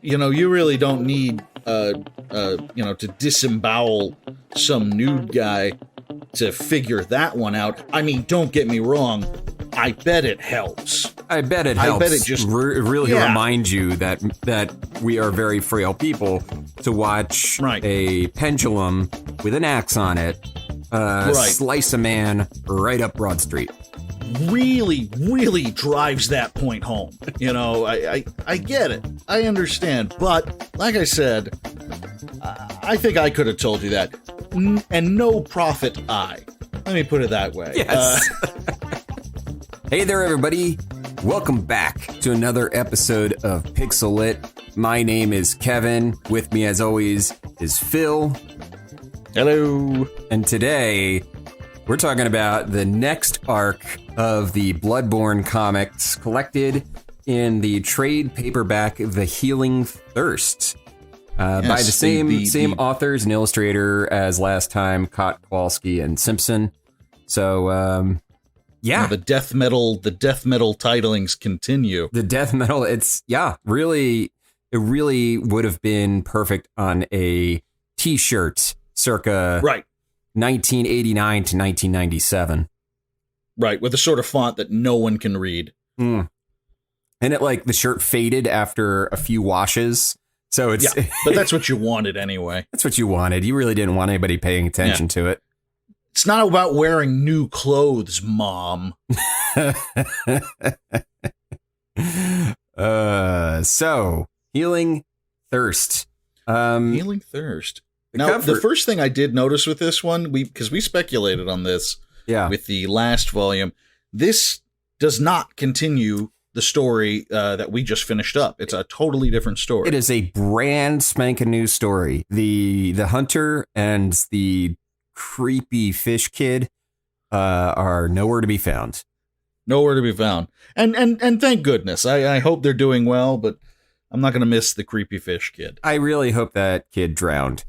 you really don't need, to disembowel some nude guy to figure that one out. I mean, don't get me wrong. I bet it helps. I bet it helps. I bet it just really reminds you that we are very frail people to watch a pendulum with an axe on it slice a man right up Broad Street. Really, really drives that point home. I get it. I understand. But like I said, I think I could have told you that. And no profit I. Let me put it that way. Yes. Hey there, everybody. Welcome back to another episode of Pixel Lit. My name is Kevin. With me, as always, is Phil. Hello. And today, we're talking about the next arc of the Bloodborne comics collected in the trade paperback of The Healing Thirst. By the same authors and illustrator as last time, Kot, Kowalski, and Simpson. So, yeah. The death metal titlings continue. The death metal, it really would have been perfect on a t-shirt circa 1989 to 1997. Right, with a sort of font that no one can read. Mm. And the shirt faded after a few washes. So it's but that's what you wanted anyway. That's what you wanted. You really didn't want anybody paying attention to it. It's not about wearing new clothes, Mom. So, Healing Thirst. Healing Thirst. Now, the first thing I did notice with this one, because we speculated on this with the last volume, this does not continue the story that we just finished up. It's a totally different story. It is a brand spanking new story. The hunter and the creepy fish kid are nowhere to be found. Nowhere to be found. And thank goodness. I hope they're doing well, but I'm not going to miss the creepy fish kid. I really hope that kid drowned.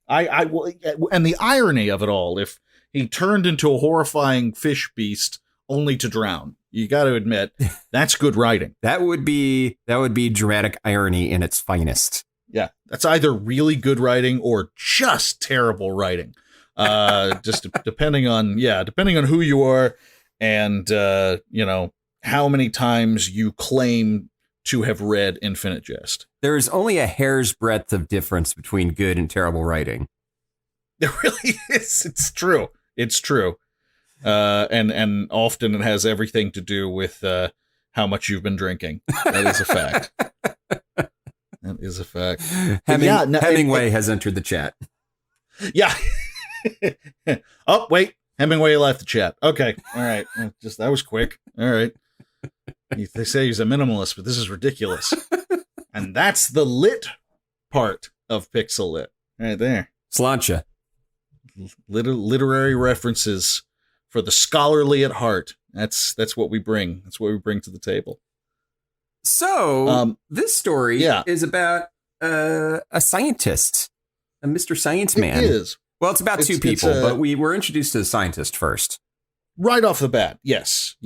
And the irony of it all, if he turned into a horrifying fish beast only to drown. You got to admit, that's good writing. That would be dramatic irony in its finest. Yeah, that's either really good writing or just terrible writing. Just depending on who you are and how many times you claim to have read Infinite Jest. There's only a hair's breadth of difference between good and terrible writing. There really is. It's true. It's true. And often it has everything to do with how much you've been drinking. That is a fact. That is a fact. Hemingway has entered the chat. Yeah. Oh, wait. Hemingway left the chat. Okay. All right. That was quick. All right. They say he's a minimalist, but this is ridiculous. And that's the lit part of Pixel Lit. Right there. Sláinte. Literary references for the scholarly at heart. That's what we bring. That's what we bring to the table. So this story is about a scientist, a Mr. Science Man. It is. Well, it's about two people, but we were introduced to the scientist first. Right off the bat. Yes.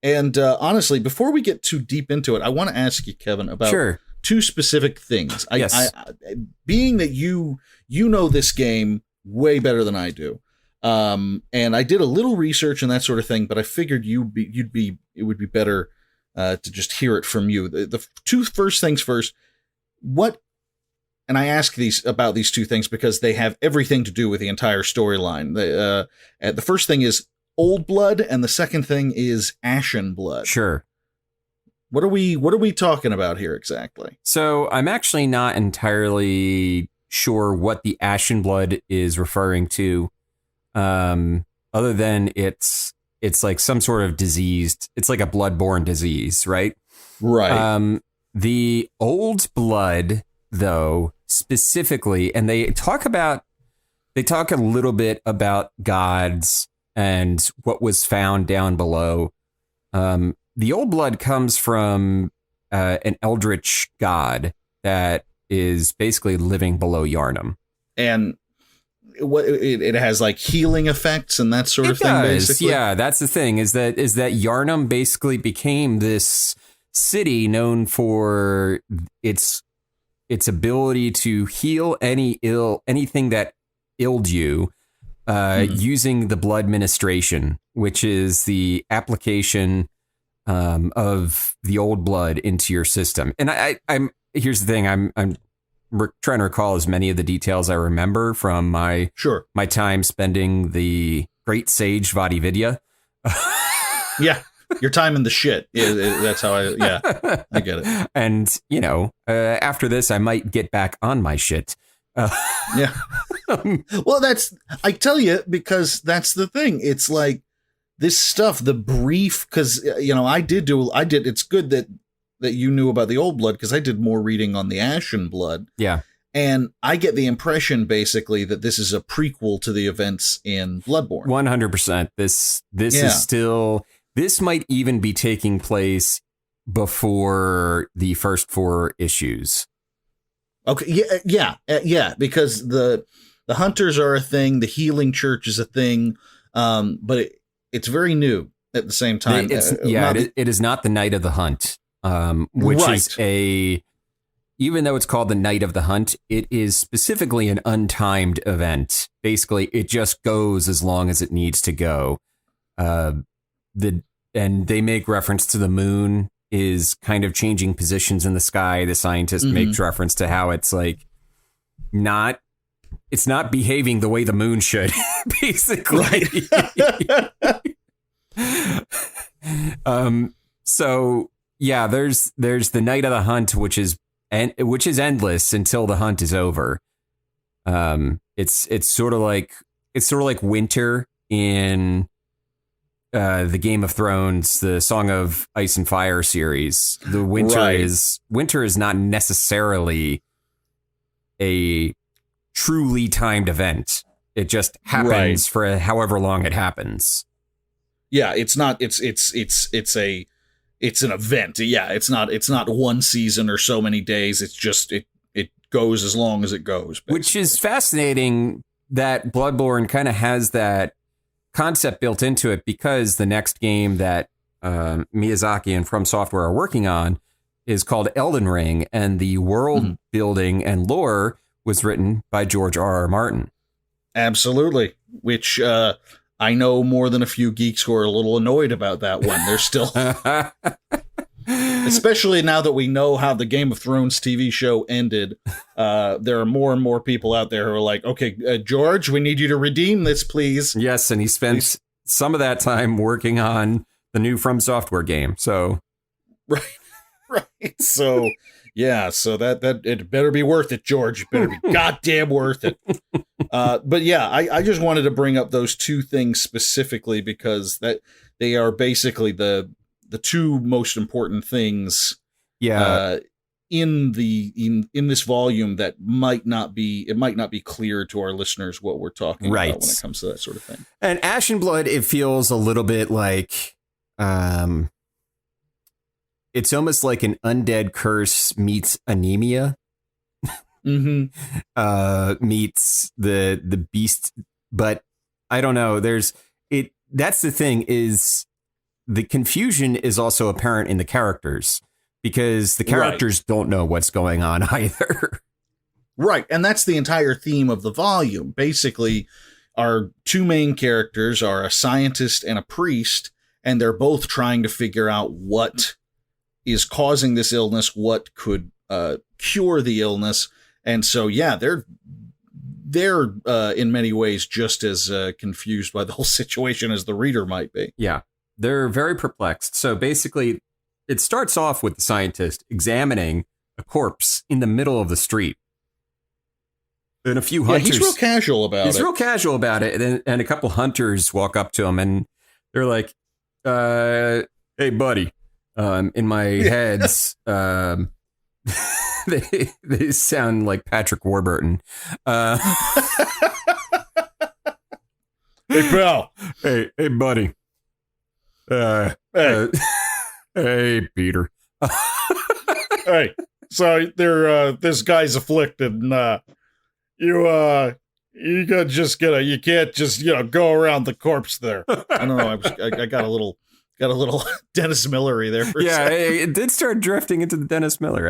And honestly, before we get too deep into it, I want to ask you, Kevin, about two specific things. Yes. Being that you know this game way better than I do. And I did a little research and that sort of thing, but I figured it would be better to just hear it from you. The two first things first, and I ask about these two things because they have everything to do with the entire storyline. The first thing is Old Blood, and the second thing is Ashen Blood. Sure. What are we talking about here exactly? So I'm actually not entirely sure what the Ashen Blood is referring to. Other than it's like some sort of diseased, it's like a bloodborne disease, right? Right. The Old Blood, though, specifically, and they talk a little bit about gods and what was found down below. The Old Blood comes from an eldritch god that is basically living below Yharnam. And it has like healing effects and that sort of thing, basically. Yeah, that's the thing, is that Yharnam basically became this city known for its ability to heal anything that illed you using the blood ministration, which is the application of the old blood into your system. And I'm here's the thing, I'm trying to recall as many of the details I remember from my time spending the great sage Vadividya. Yeah, your time in the shit. That's how I get it. And, after this, I might get back on my shit. Yeah. Well, I tell you, because that's the thing. It's like this stuff, the brief, because, it's good that you knew about the old blood, because I did more reading on the Ashen blood. Yeah. And I get the impression, basically, that this is a prequel to the events in Bloodborne. 100%. This is still... This might even be taking place before the first 4 issues. Okay, yeah, because the hunters are a thing, the healing church is a thing, but it's very new at the same time. It is not the Night of the Hunt, which is even though it's called the Night of the Hunt, it is specifically an untimed event. Basically, it just goes as long as it needs to go. And they make reference to the moon is kind of changing positions in the sky. The scientist makes reference to how it's like it's not behaving the way the moon should, basically. So yeah, there's the Night of the Hunt, which is endless until the hunt is over. It's sort of like winter in the Game of Thrones, the Song of Ice and Fire series. The winter is not necessarily a truly timed event. It just happens for however long it happens. Yeah, it's not. It's an event. Yeah, it's not one season or so many days. It's just it goes as long as it goes. Basically. Which is fascinating that Bloodborne kind of has that concept built into it, because the next game that Miyazaki and From Software are working on is called Elden Ring, and the world building and lore was written by George R.R. Martin. Absolutely, which I know more than a few geeks who are a little annoyed about that one. They're still... Especially now that we know how the Game of Thrones TV show ended, there are more and more people out there who are like, okay, George, we need you to redeem this, please. Yes, and he spent some of that time working on the new From Software game. So, right. So, yeah, so that it better be worth it, George. It better be goddamn worth it. But yeah, I just wanted to bring up those two things specifically because that they are basically the two most important things in this volume that might not be clear to our listeners what we're talking about when it comes to that sort of thing. And Ashen Blood, it feels a little bit like it's almost like an undead curse meets anemia. Meets the beast, but I don't know. That's the thing, is the confusion is also apparent in the characters, because the characters don't know what's going on either. Right. And that's the entire theme of the volume. Basically, our two main characters are a scientist and a priest, and they're both trying to figure out what is causing this illness, what could cure the illness. And so, yeah, they're in many ways just as confused by the whole situation as the reader might be. Yeah. They're very perplexed. So basically, it starts off with the scientist examining a corpse in the middle of the street. And a few hunters... he's real casual about it. And a couple hunters walk up to him and they're like, hey, buddy. In my heads, they sound like Patrick Warburton. Hey, pal. Hey, buddy. Hey, Peter. Hey, so this guy's afflicted, and you can't just go around the corpse there. I don't know. I got a little got a little Dennis Millery there. For Yeah, a second. it did start drifting into the Dennis Miller.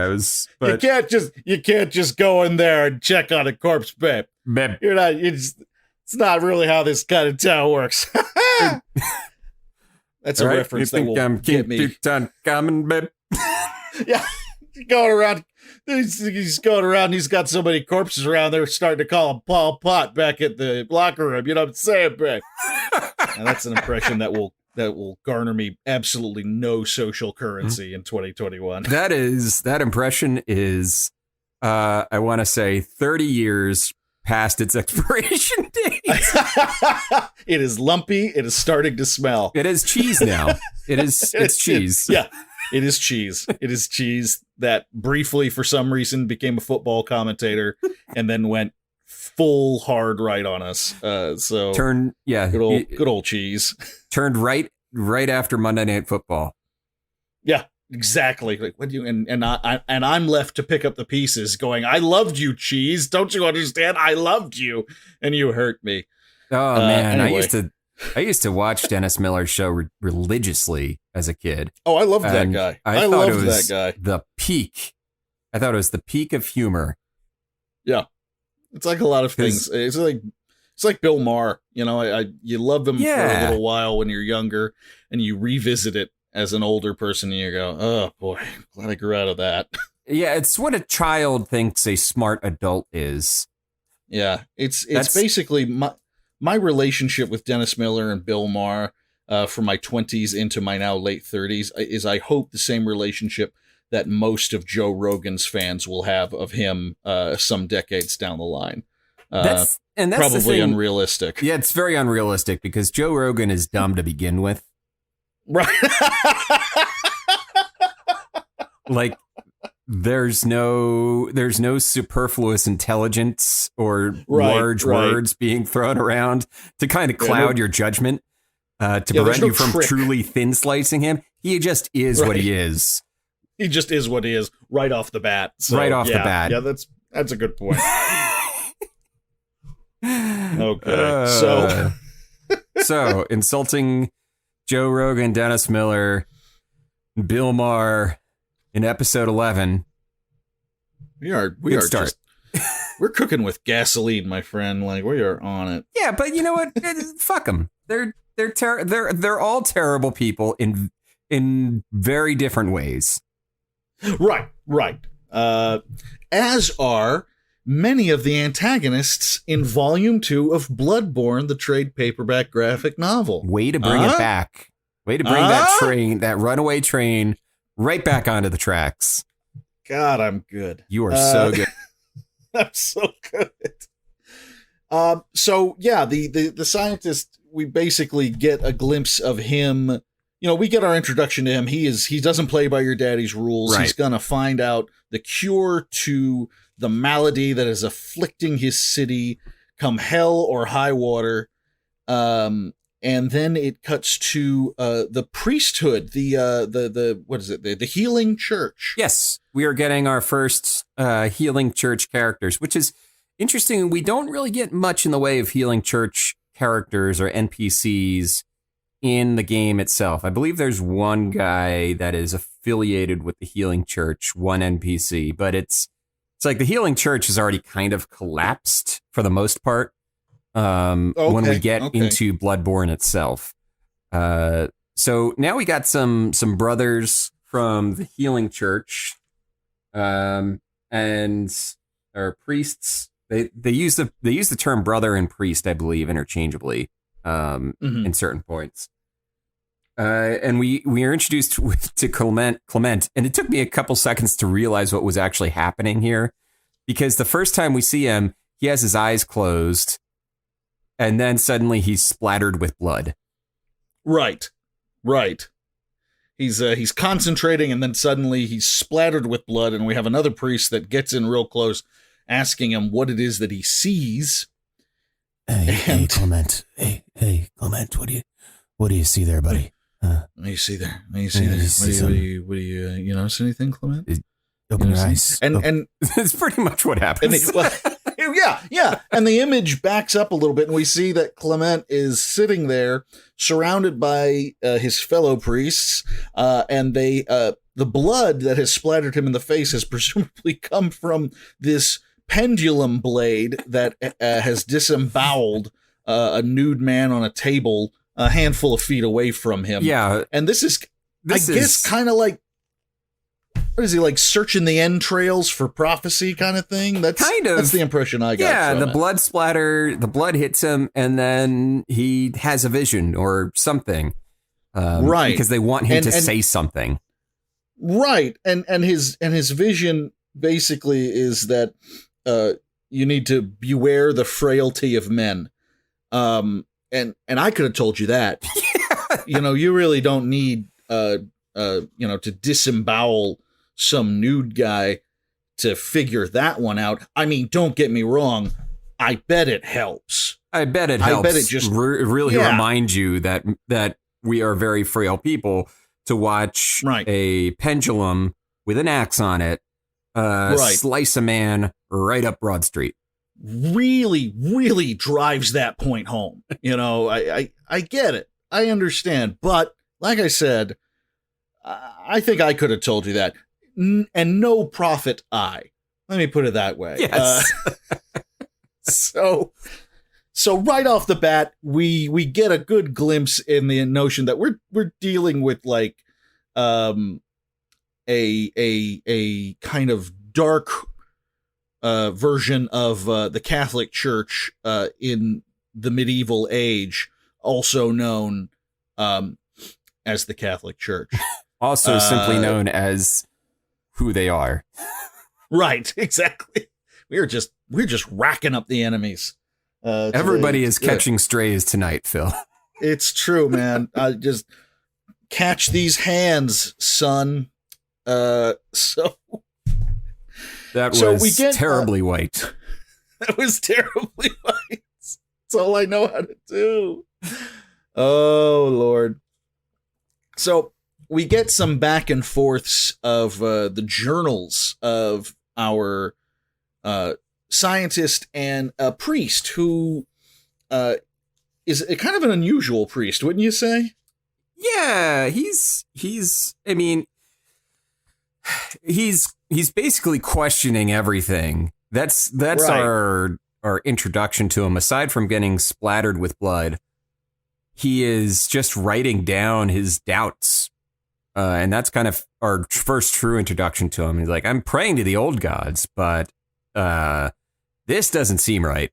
But You can't just go in there and check on a corpse, babe. Babe. It's not really how this kind of town works. That's a reference that will get me. Coming, babe. Yeah, going around. He's going around. He's got so many corpses around. They're starting to call him Paul Pot back at the locker room. You know what I'm saying, babe? And that's an impression that will garner me absolutely no social currency in 2021. That impression is, I want to say, 30 years past its expiration date. It is lumpy. It is starting to smell. It is cheese now. It's cheese. Yeah, it is cheese. It is cheese that briefly, for some reason, became a football commentator and then went full hard right on us. So good old cheese. Turned right after Monday Night Football. Yeah, exactly. Like, what do you and I'm left to pick up the pieces, going, "I loved you, cheese. Don't you understand? I loved you, and you hurt me." Oh man, anyway. I used to watch Dennis Miller's show religiously as a kid. Oh, I loved that guy. I loved that guy. The peak. I thought it was the peak of humor. Yeah, it's like a lot of things. It's like Bill Maher. You know, you love him for a little while when you're younger, and you revisit it as an older person, and you go, "Oh boy, glad I grew out of that." Yeah, it's what a child thinks a smart adult is. Yeah, it's basically my relationship with Dennis Miller and Bill Maher from my 20s into my now late 30s is, I hope, the same relationship that most of Joe Rogan's fans will have of him some decades down the line. That's probably unrealistic. Yeah, it's very unrealistic because Joe Rogan is dumb to begin with. Right. Like, there's no superfluous intelligence or large words being thrown around to kind of cloud your judgment, to prevent you from truly thin slicing him. He just is what he is. He just is what he is right off the bat. So, right off the bat. Yeah, that's a good point. Okay. So insulting Joe Rogan, Dennis Miller, Bill Maher in episode 11. We're cooking with gasoline, my friend. Like, we are on it. Yeah, but you know what? Fuck them. They're all terrible people in very different ways. Right. As are many of the antagonists in Volume 2 of Bloodborne, the trade paperback graphic novel. Way to bring it back. Way to bring that runaway train, right back onto the tracks. God, I'm good. You are so good. I'm so good. So yeah, the scientist, we basically get a glimpse of him. You know, we get our introduction to him. He doesn't play by your daddy's rules. Right. He's gonna find out the cure to the malady that is afflicting his city, come hell or high water. And then it cuts to the priesthood, the what is it? The healing church. Yes, we are getting our first healing church characters, which is interesting. We don't really get much in the way of healing church characters or NPCs in the game itself. I believe there's one guy that is affiliated with the healing church, one NPC, but it's like the healing church has already kind of collapsed for the most part. When we get into Bloodborne itself. So now we got some brothers from the healing church, and or priests. They use the term brother and priest, I believe, interchangeably in certain points. And we are introduced to Clement, and it took me a couple seconds to realize what was actually happening here, because the first time we see him, he has his eyes closed. And then suddenly he's splattered with blood. Right. He's concentrating, and then suddenly he's splattered with blood. And we have another priest that gets in real close, asking him what it is that he sees. Hey, Clement. Hey, Clement. What do you see there, buddy? What do you see there? What do you notice anything, Clement? Open your eyes. And it's pretty much what happens. Yeah. And the image backs up a little bit, and we see that Clement is sitting there, surrounded by his fellow priests, and the blood that has splattered him in the face has presumably come from this pendulum blade that has disemboweled a nude man on a table a handful of feet away from him. Yeah. And this is guess, kind of like, what is he, like searching the entrails for prophecy kind of thing? That's the impression I got. Yeah, from the it. blood splatter, the blood hits him, and then he has a vision or something. Right. Because they want him to say something. Right. And his vision basically is that you need to beware the frailty of men. And I could have told you that. Yeah. You really don't need to disembowel some nude guy to figure that one out. I mean, don't get me wrong. I bet it helps. I bet it helps. I bet it just really reminds you that we are very frail people to watch a pendulum with an axe on it slice a man right up Broad Street. Really, really drives that point home. I get it. I understand. But like I said, I think I could have told you that. And no prophet I. Let me put it that way. Yes. So right off the bat, we get a good glimpse in the notion that we're dealing with like a kind of dark version of the Catholic Church in the medieval age, also known as the Catholic Church. Also simply known as who they are. Right, exactly. We're just racking up the enemies. Everybody is catching strays tonight, Phil. It's true, man. Just catch these hands, son. That was terribly white. That was terribly white. That's all I know how to do. Oh, Lord. So we get some back and forths of the journals of our scientist and a priest who is a kind of an unusual priest, wouldn't you say? Yeah, he's basically questioning everything. That's right. Our introduction to him. Aside from getting splattered with blood, he is just writing down his doubts. And that's kind of our first true introduction to him. He's like, I'm praying to the old gods, but this doesn't seem right.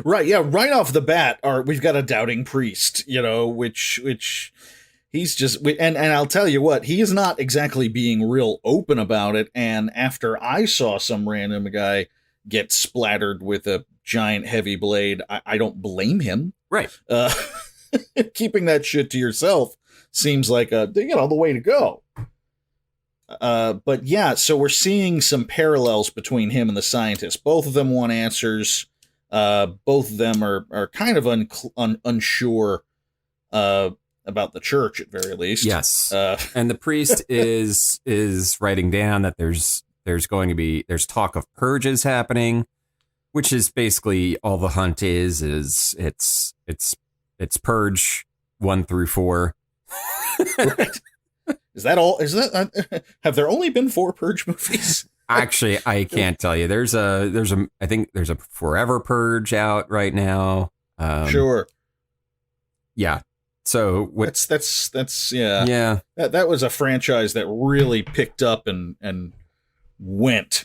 Right, yeah, right off the bat, we've got a doubting priest, which he's just, and I'll tell you what, he is not exactly being real open about it, and after I saw some random guy get splattered with a giant heavy blade, I don't blame him. Right. Keeping that shit to yourself seems like the way to go. But yeah, so we're seeing some parallels between him and the scientist. Both of them want answers. Both of them are kind of unsure about the church, at very least. Yes. And the priest is writing down that there's talk of purges happening, which is basically all the hunt is it's purge 1 through 4. Right. Is that all? Have there only been 4 purge movies? Actually, I can't tell you. I think there's a Forever Purge out right now. Sure. Yeah. So that's yeah. Yeah. That was a franchise that really picked up and went.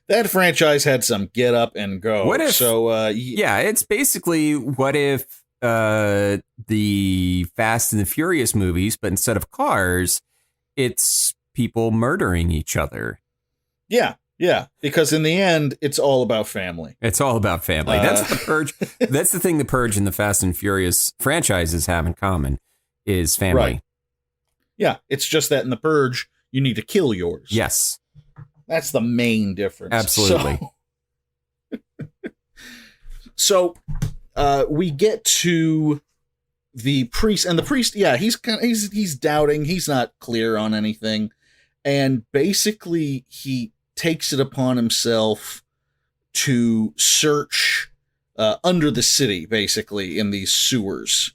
That franchise had some get up and go. What if? So yeah, it's basically what if the Fast and the Furious movies, but instead of cars, it's people murdering each other. Yeah, because in the end, it's all about family. It's all about family. That's what the Purge. That's the thing the Purge and the Fast and Furious franchises have in common is family. Right. Yeah, it's just that in the Purge, you need to kill yours. Yes. That's the main difference. Absolutely. So we get to the priest, and the priest, yeah, he's doubting. He's not clear on anything, and basically he takes it upon himself to search under the city, basically, in these sewers.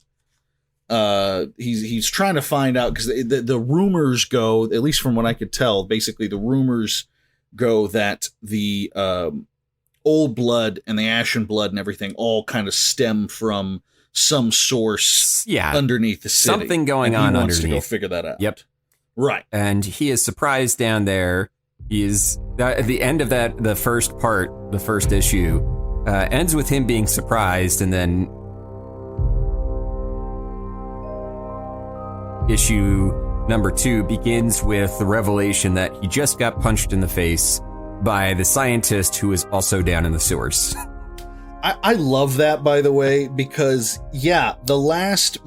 He's trying to find out, because the rumors go, at least from what I could tell, basically the rumors go that the old blood and the ashen blood and everything all kind of stem from some source underneath the city. Something going on underneath. He wants to go figure that out. Yep. Right. And he is surprised down there. He is at the end of the first part, the first issue, ends with him being surprised, and then issue number 2 begins with the revelation that he just got punched in the face by the scientist who is also down in the sewers. I love that, by the way, because the last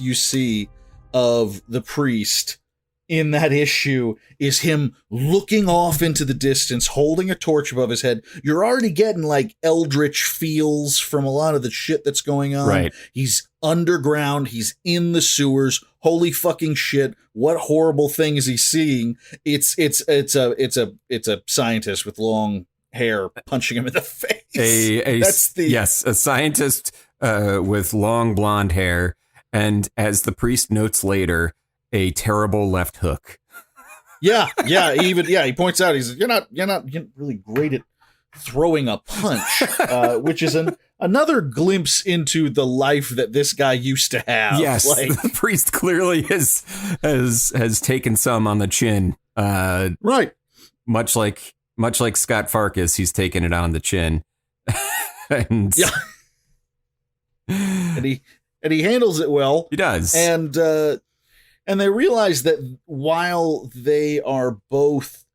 you see of the priest in that issue is him looking off into the distance, holding a torch above his head. You're already getting like eldritch feels from a lot of the shit that's going on. Right. He's underground. He's in the sewers. Holy fucking shit. What horrible thing is he seeing? It's a scientist with long hair punching him in the face. A scientist with long blonde hair. And as the priest notes later, a terrible left hook. He points out, he's you're not really great at throwing a punch, which is another glimpse into the life that this guy used to have. Yes, the priest clearly has taken some on the chin. Right, much like Scott Farkas, he's taken it on the chin, and and he handles it well. He does, and they realize that while they are both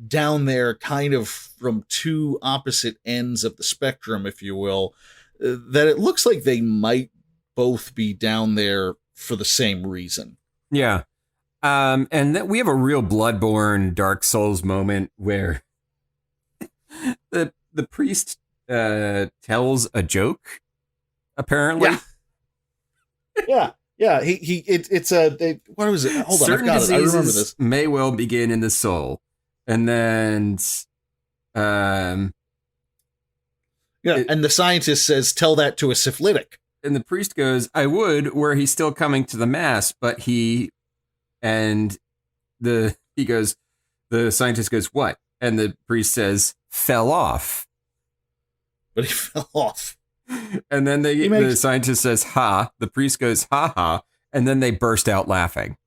down there kind of from two opposite ends of the spectrum, if you will, that it looks like they might both be down there for the same reason. Yeah. And that we have a real Bloodborne Dark Souls moment where the priest tells a joke, apparently. Yeah. Yeah, what was it? Hold on, certain I've got it. I remember this. May well begin in the soul, and then, and the scientist says, "Tell that to a syphilitic." And the priest goes, "I would, were he still coming to the mass, but he," and the scientist goes, "What?" And the priest says, "Fell off." But he fell off. And then the scientist says, "Ha." The priest goes, "Ha ha." And then they burst out laughing.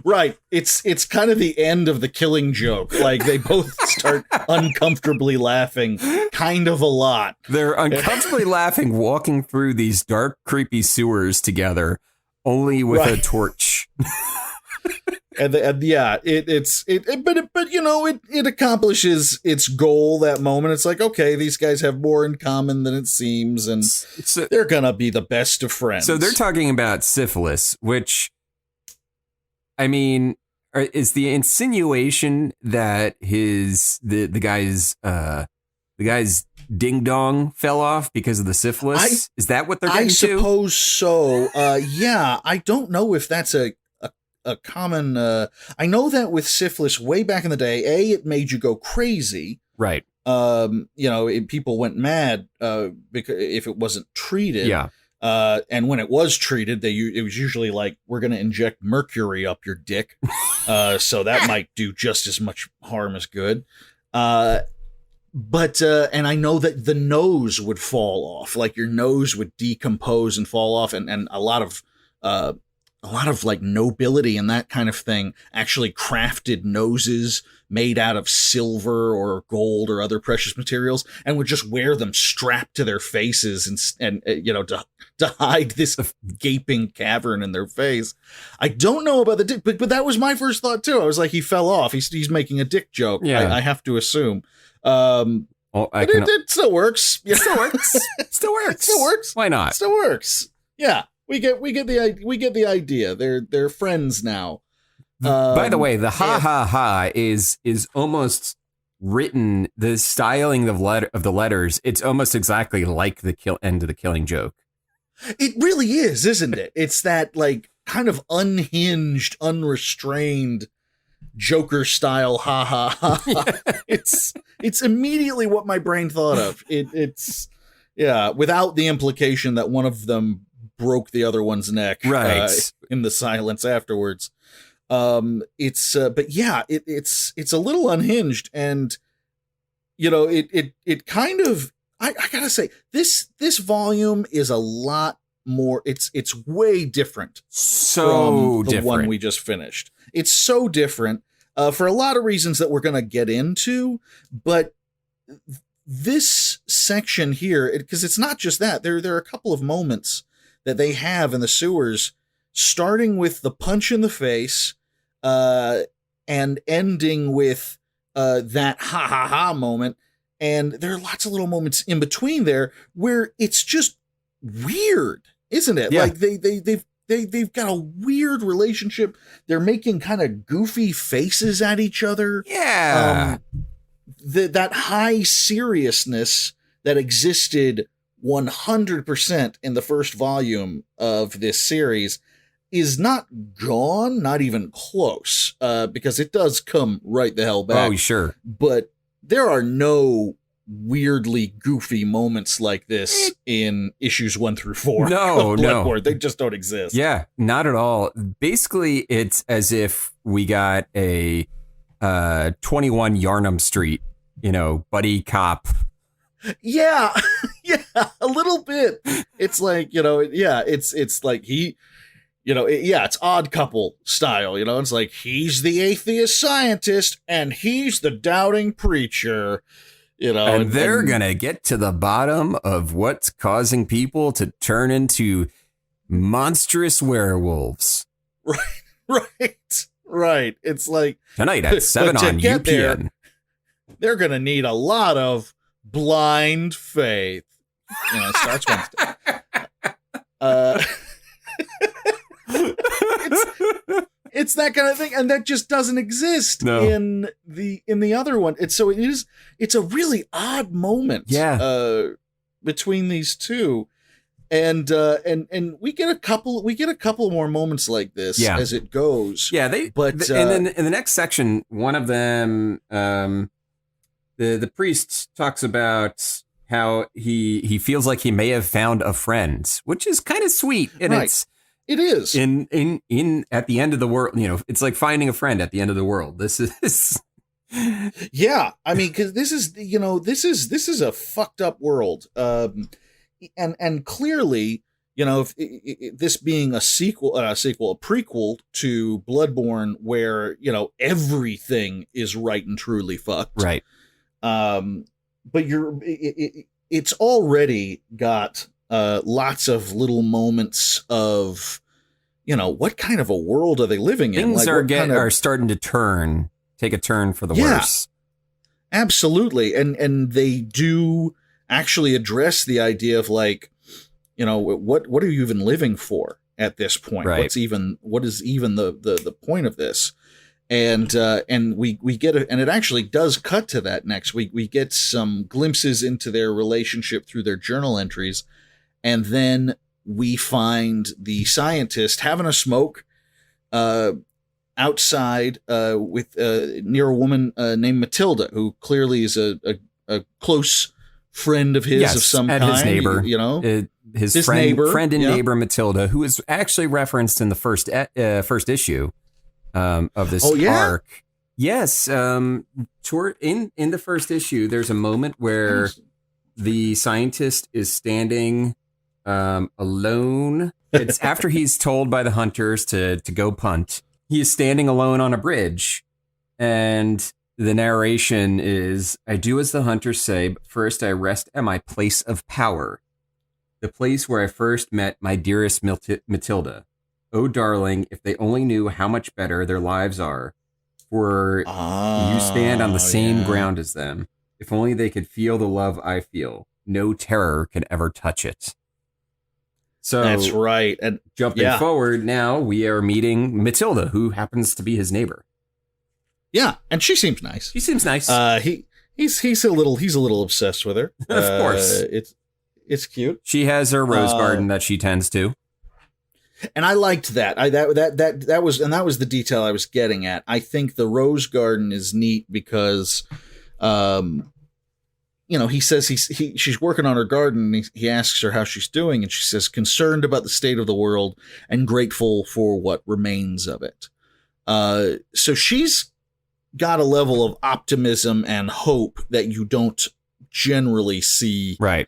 Right. It's kind of the end of the Killing Joke. Like, they both start uncomfortably laughing kind of a lot. They're uncomfortably laughing, walking through these dark, creepy sewers together, only with a torch. But you know, it accomplishes its goal that moment. It's like, okay, these guys have more in common than it seems, and they're gonna be the best of friends. So they're talking about syphilis, which, I mean, is the insinuation that the guy's ding dong fell off because of the syphilis? Is that what they're getting to? I suppose so. I don't know if that's a common, I know that with syphilis way back in the day, it made you go crazy. Right. People went mad, because if it wasn't treated. Yeah. And when it was treated, it was usually like, we're going to inject mercury up your dick. So that might do just as much harm as good. But and I know that the nose would fall off, like your nose would decompose and fall off. And a lot of like nobility and that kind of thing actually crafted noses made out of silver or gold or other precious materials, and would just wear them strapped to their faces and to hide this gaping cavern in their face. I don't know about the dick, but that was my first thought too. I was like, he fell off. He's making a dick joke. Yeah. I have to assume. It still works. It still works. Still works. Still works. Why not? Still works. Yeah. We get the idea. They're friends now. By the way, the ha ha ha is almost written, the styling of the letters. It's almost exactly like the end of the Killing Joke. It really is, isn't it? It's that like kind of unhinged, unrestrained Joker style ha ha ha. It's immediately what my brain thought of. It's without the implication that one of them broke the other one's neck, right, in the silence afterwards. It's a little unhinged, and it kind of, I gotta say, this volume is a lot more. It's way different from the one we just finished. It's so different for a lot of reasons that we're gonna get into, but this section here, because it's not just that. There are a couple of moments that they have in the sewers, starting with the punch in the face, and ending with that ha ha ha moment. And there are lots of little moments in between there where it's just weird, isn't it? Yeah. Like they've got a weird relationship. They're making kind of goofy faces at each other. Yeah. That high seriousness that existed 100% in the first volume of this series is not gone, not even close, because it does come right the hell back. Oh, sure. But there are no weirdly goofy moments like this in issues 1 through 4. No, Bloodborne. They just don't exist. Yeah, not at all. Basically, it's as if we got a 21 Yarnum Street, buddy cop. Yeah, yeah, a little bit. It's like, it's like he, it's Odd Couple style, it's like he's the atheist scientist and he's the doubting preacher, and they're gonna get to the bottom of what's causing people to turn into monstrous werewolves. Right. It's like tonight at 7 on UPN. They're gonna need a lot of blind faith. It starts Wednesday. It's that kind of thing, and that just doesn't exist in the other one. It's a really odd moment, between these two, and we get a couple more moments like this as it goes. Yeah, and then in the next section, one of them, the priest talks about how he feels like he may have found a friend, which is kind of sweet, and it is in at the end of the world. It's like finding a friend at the end of the world. This is, yeah. I mean, because this is a fucked up world, and clearly, if this being a prequel to Bloodborne, where everything is right and truly fucked, right? But it's already got lots of little moments of, what kind of a world are they living in? Things are starting to take a turn for the worse. Absolutely. And they do actually address the idea of like, what are you even living for at this point? Right. What is even the point of this? And we get and it actually does cut to that next week. We get some glimpses into their relationship through their journal entries. And then we find the scientist having a smoke outside with near a woman named Matilda, who clearly is a close friend of his of some kind. His neighbor, his friend and neighbor Matilda, who is actually referenced in the first issue of this arc. Yes, in the first issue, there's a moment where the scientist is standing alone. It's after he's told by the hunters to go punt. He is standing alone on a bridge, and the narration is, "I do as the hunters say, but first I rest at my place of power, the place where I first met my dearest Matilda. Oh, darling, if they only knew how much better their lives are, for you stand on the same ground as them. If only they could feel the love I feel. No terror can ever touch it." So that's right. And jumping forward now, we are meeting Matilda, who happens to be his neighbor. Yeah, and she seems nice. She seems nice. He's a little obsessed with her. Of course, it's cute. She has her rose garden that she tends to. And I liked that. That was the detail I was getting at. I think the rose garden is neat because, he says she's working on her garden. And he asks her how she's doing, and she says, concerned about the state of the world and grateful for what remains of it. So she's got a level of optimism and hope that you don't generally see, Right.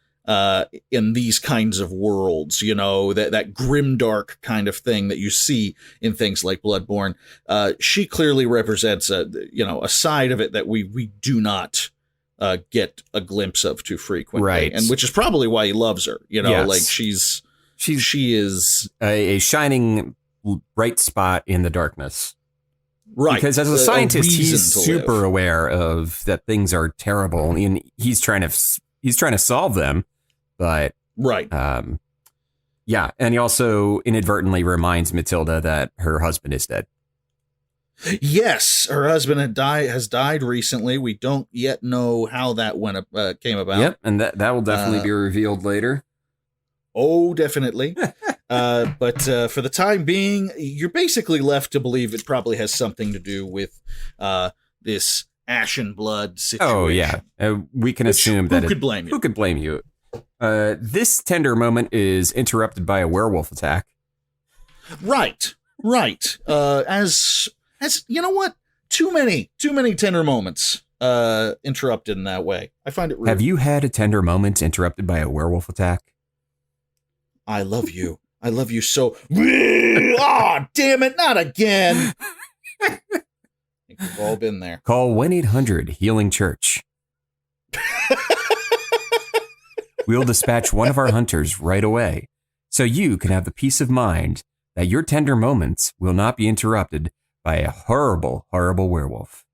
In these kinds of worlds, that grimdark kind of thing that you see in things like Bloodborne. She clearly represents a side of it that we do not get a glimpse of too frequently, right? And which is probably why he loves her. Yes. Like she is a shining bright spot in the darkness. Right. Because as a scientist, reason he's to super live. aware of that things are terrible, and he's trying to solve them. But right. Yeah, and he also inadvertently reminds Matilda that her husband is dead. Yes, her husband has died recently. We don't yet know how that came about. Yep, and that will definitely be revealed later. Oh, definitely. But for the time being, you're basically left to believe it probably has something to do with this ashen blood situation. Oh, yeah. We can assume that who could blame you? Who could blame you? This tender moment is interrupted by a werewolf attack. Right. As you know what? Too many tender moments interrupted in that way. I find it rude. Have you had a tender moment interrupted by a werewolf attack? I love you. I love you so. Oh, damn it! Not again. I think we've all been there. Call 1-800-HEALING CHURCH. We'll dispatch one of our hunters right away, so you can have the peace of mind that your tender moments will not be interrupted by a horrible, horrible werewolf.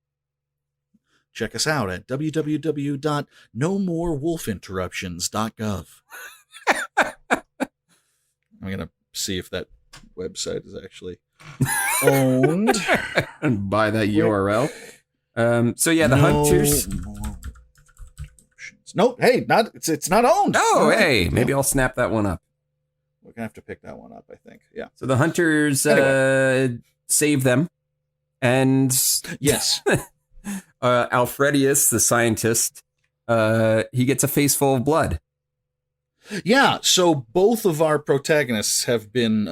Check us out at www.nomorewolfinterruptions.gov. I'm going to see if that website is actually owned. And by that URL. So yeah, the hunters. Nope. Hey, it's not owned. Oh, hey, maybe I'll snap that one up. We're gonna have to pick that one up, I think. Yeah. So the hunters save them, and yes, Alfredius, the scientist, he gets a face full of blood. Yeah. So both of our protagonists have been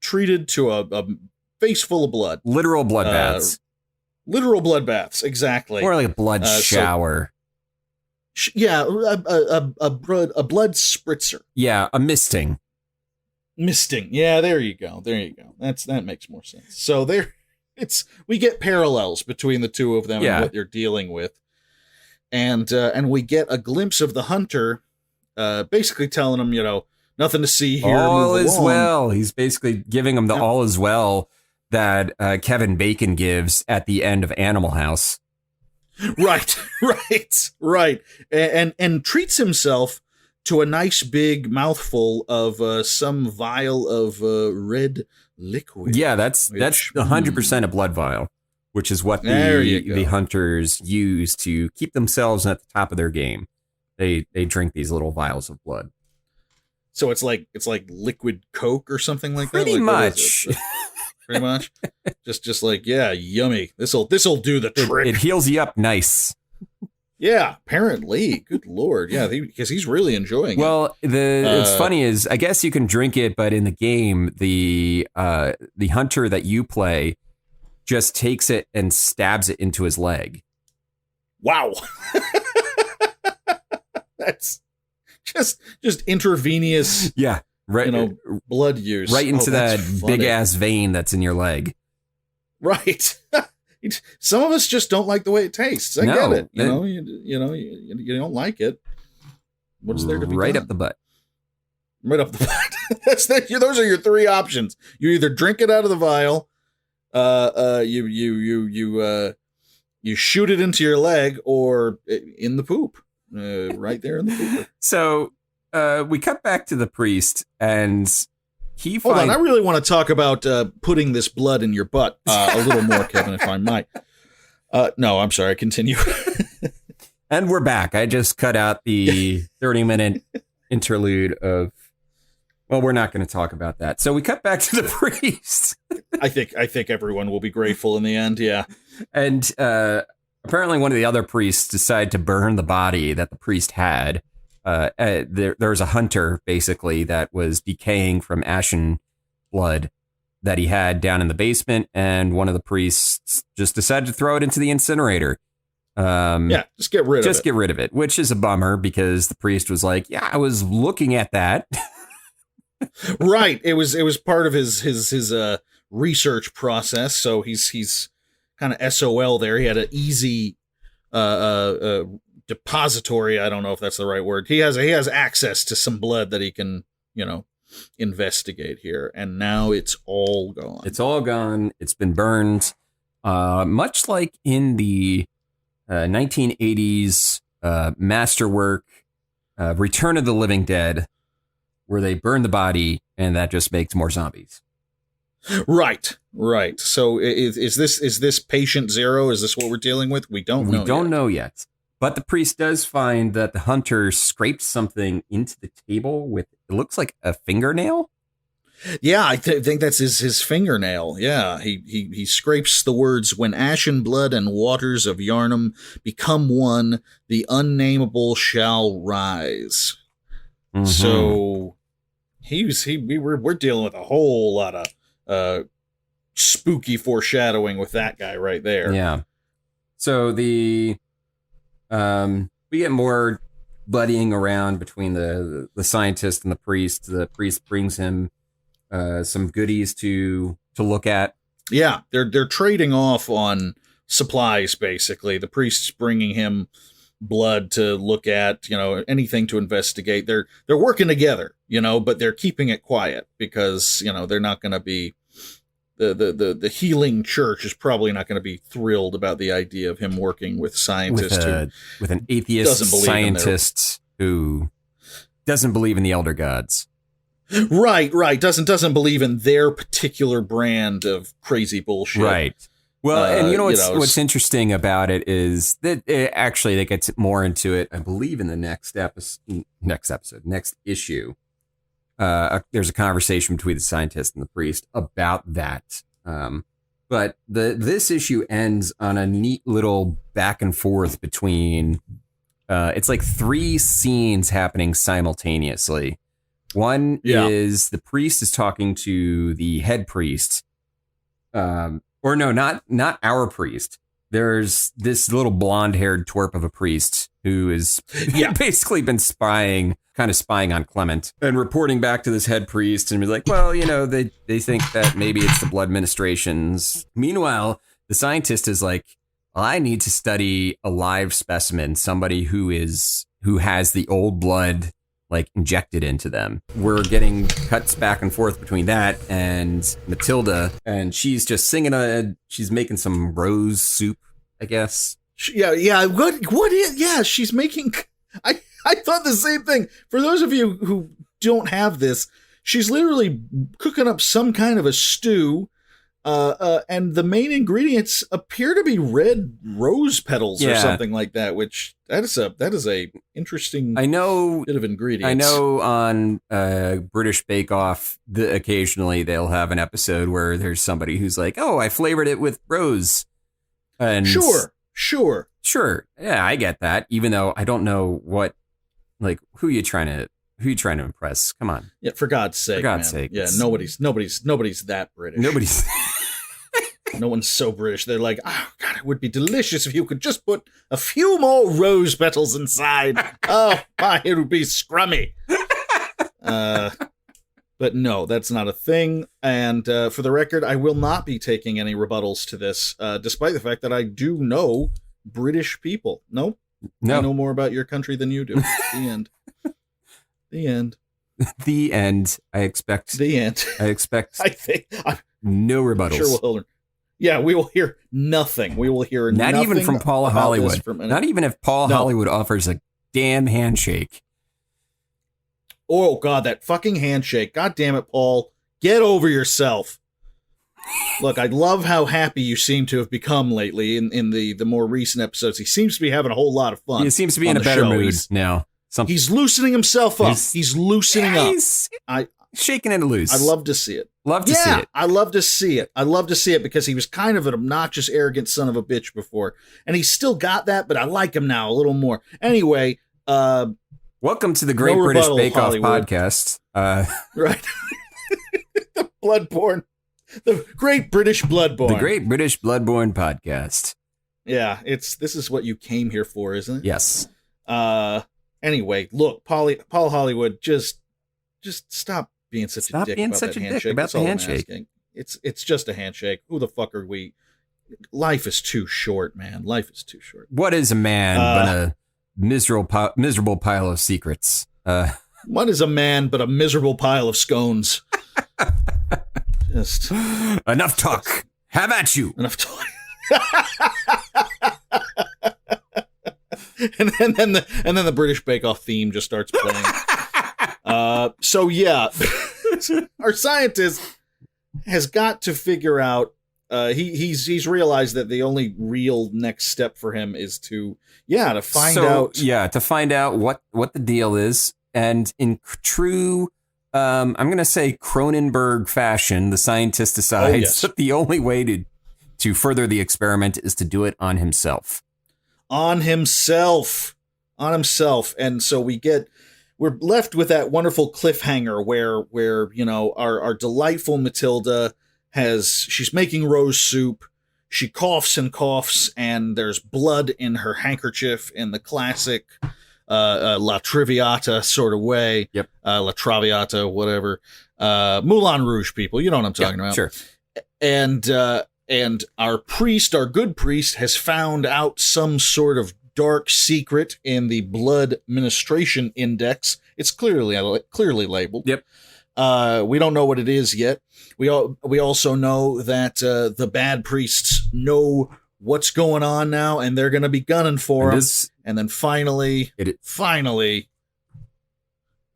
treated to a face full of blood. Literal bloodbaths. Literal bloodbaths. Exactly. More like a blood shower. Yeah, a blood spritzer. Yeah, a misting. Misting. Yeah, there you go. That makes more sense. So we get parallels between the two of them and what they're dealing with, and we get a glimpse of the hunter, basically telling them, nothing to see here. All is well. He's basically giving them the all is well that Kevin Bacon gives at the end of Animal House. Right. And treats himself to a nice big mouthful of some vial of red liquid. Yeah, that's 100% a blood vial, which is what the hunters use to keep themselves at the top of their game. They drink these little vials of blood. So it's like liquid Coke or something like that. Pretty much. Pretty much. Just like, yeah, yummy. This'll do the trick. It heals you up nice. Yeah, apparently. Good Lord. Yeah, because he's really enjoying it. Well, what's funny is I guess you can drink it, but in the game, the hunter that you play just takes it and stabs it into his leg. Wow. That's just intravenous. Yeah. Right, blood use right into that big ass vein that's in your leg. Right. Some of us just don't like the way it tastes. I get it. You don't like it. What's there to be right done? Up the butt? Right up the butt. Those are your three options. You either drink it out of the vial, you shoot it into your leg, or in the poop. Right there in the pooper. So. We cut back to the priest, and he Hold on, I really want to talk about putting this blood in your butt a little more, Kevin, if I might. No, I'm sorry. Continue. And we're back. I just cut out the 30-minute interlude of Well, we're not going to talk about that. So we cut back to the priest. I think everyone will be grateful in the end. Yeah. And apparently one of the other priests decided to burn the body that the priest had. There was a hunter, basically, that was decaying from ashen blood that he had down in the basement. And one of the priests just decided to throw it into the incinerator. Just get rid of it. Just get rid of it, which is a bummer because the priest was like, yeah, I was looking at that. Right. It was part of his research process. So he's kind of SOL there. He had an easy depository. I don't know if that's the right word. He has access to some blood that he can, investigate here. And now it's all gone. It's all gone. It's been burned. Much like in the 1980s masterwork, Return of the Living Dead, where they burn the body and that just makes more zombies. Right. So is this patient zero? Is this what we're dealing with? We don't know yet. But the priest does find that the hunter scraped something into the table with, it looks like a fingernail. Yeah, I think that's his fingernail. Yeah, he scrapes the words, "When ashen blood and waters of Yarnum become one, the unnameable shall rise." Mm-hmm. So we're dealing with a whole lot of spooky foreshadowing with that guy right there. Yeah. So we get more buddying around between the scientist and the priest. The priest brings him some goodies to look at. Yeah, they're trading off on supplies, basically. The priest's bringing him blood to look at, anything to investigate. They're working together, but they're keeping it quiet because, they're not going to be, the healing church is probably not going to be thrilled about the idea of him working with scientists with an atheist scientist who doesn't believe in the elder gods. Right. Doesn't believe in their particular brand of crazy bullshit. Right. Well, and what's interesting about it is that they get more into it, I believe, in the next issue. There's a conversation between the scientist and the priest about that. But this issue ends on a neat little back and forth between, it's like 3 scenes happening simultaneously. One is the priest is talking to the head priest. Or no, not our priest. There's this little blonde-haired twerp of a priest who is basically been spying on Clement and reporting back to this head priest and be like, well, they think that maybe it's the blood ministrations. Meanwhile, the scientist is like, well, I need to study a live specimen, somebody who has the old blood like injected into them. We're getting cuts back and forth between that and Matilda, and she's just singing she's making some rose soup, I guess. Yeah. What is? Yeah, she's making. I thought the same thing. For those of you who don't have this, she's literally cooking up some kind of a stew, and the main ingredients appear to be red rose petals or something like that. Which that is a interesting. I know bit of ingredients. I know on British Bake Off, occasionally they'll have an episode where there's somebody who's like, "Oh, I flavored it with rose." And Sure. Yeah, I get that. Even though I don't know who you trying to impress. Come on. Yeah, for God's sake. Yeah, nobody's that British. Nobody's. No one's so British. They're like, oh God, it would be delicious if you could just put a few more rose petals inside. Oh, it would be scrummy. But no, that's not a thing. And for the record, I will not be taking any rebuttals to this, despite the fact that I do know British people. No. I know more about your country than you do. The end. The end. The end. I expect. The end. I think. No rebuttals. Sure, we'll learn. Yeah, we will hear nothing. We will hear nothing. Not even from Paul Hollywood. Not even if Paul Hollywood offers a damn handshake. Oh God, that fucking handshake! God damn it, Paul! Get over yourself. Look, I love how happy you seem to have become lately in the more recent episodes. He seems to be having a whole lot of fun. He seems to be in a better mood now. He's loosening himself up. He's loosening up. shaking it loose. I love to see it. Love to see it. I love to see it. I love to see it because he was kind of an obnoxious, arrogant son of a bitch before. And he's still got that, but I like him now a little more. Anyway, welcome to the Great British Bake Off podcast. Right. The Bloodborne. The Great British Bloodborne. The Great British Bloodborne podcast. Yeah, this is what you came here for, isn't it? Yes. Anyway, look, Paul Hollywood, just stop being such a dick about that handshake. About the handshake. It's just a handshake. Who the fuck are we? Life is too short, man. Life is too short. What is a man but a miserable pile of secrets? What is a man but a miserable pile of scones? Just enough talk. Have at you. Enough talk. and then the British Bake Off theme just starts playing. So yeah, our scientist has got to figure out. He's realized that the only real next step for him is to find out what the deal is, and in true, I'm going to say Cronenberg fashion, the scientist decides that the only way to further the experiment is to do it on himself. On himself. And so we're left with that wonderful cliffhanger where our delightful Matilda she's making rose soup. She coughs and coughs, and there's blood in her handkerchief in the classic La Traviata sort of way. Yep. La Traviata, whatever. Moulin Rouge, people. You know what I'm talking about. Sure. And our good priest, has found out some sort of dark secret in the blood ministration index. It's clearly labeled. Yep. We don't know what it is yet. We also know that the bad priests know what's going on now, and they're going to be gunning for him. And then finally,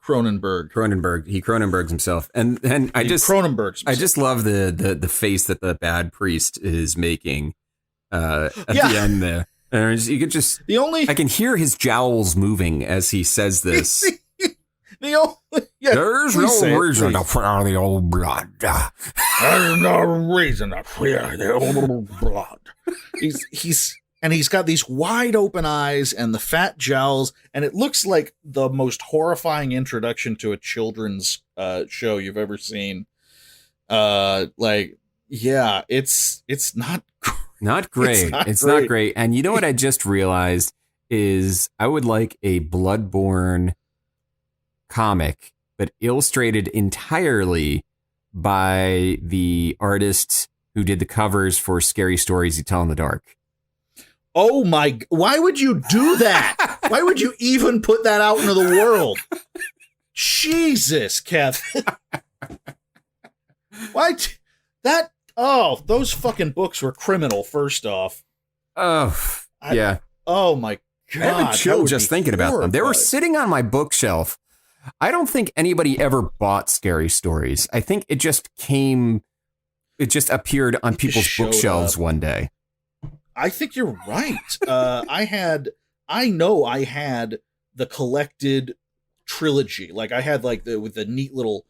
Cronenberg. He Cronenbergs himself, and I just love the face that the bad priest is making at the end there. And you could just I can hear his jowls moving as he says this. There's no reason to fear the old blood. There's no reason to fear the old blood. He's got these wide open eyes and the fat jowls, and it looks like the most horrifying introduction to a children's show you've ever seen. It's not great. It's not great. And you know what I just realized is I would like a Bloodborne comic, but illustrated entirely by the artist who did the covers for Scary Stories You Tell in the Dark. Oh my, why would you do that? Why would you even put that out into the world? Jesus, Kevin. Those fucking books were criminal, first off. Oh, yeah. Oh my God. I have a chill just thinking about them. They were sitting on my bookshelf. I don't think anybody ever bought Scary Stories. I think it just appeared on people's bookshelves one day. I think you're right. I had the collected trilogy. Like I had with the neat little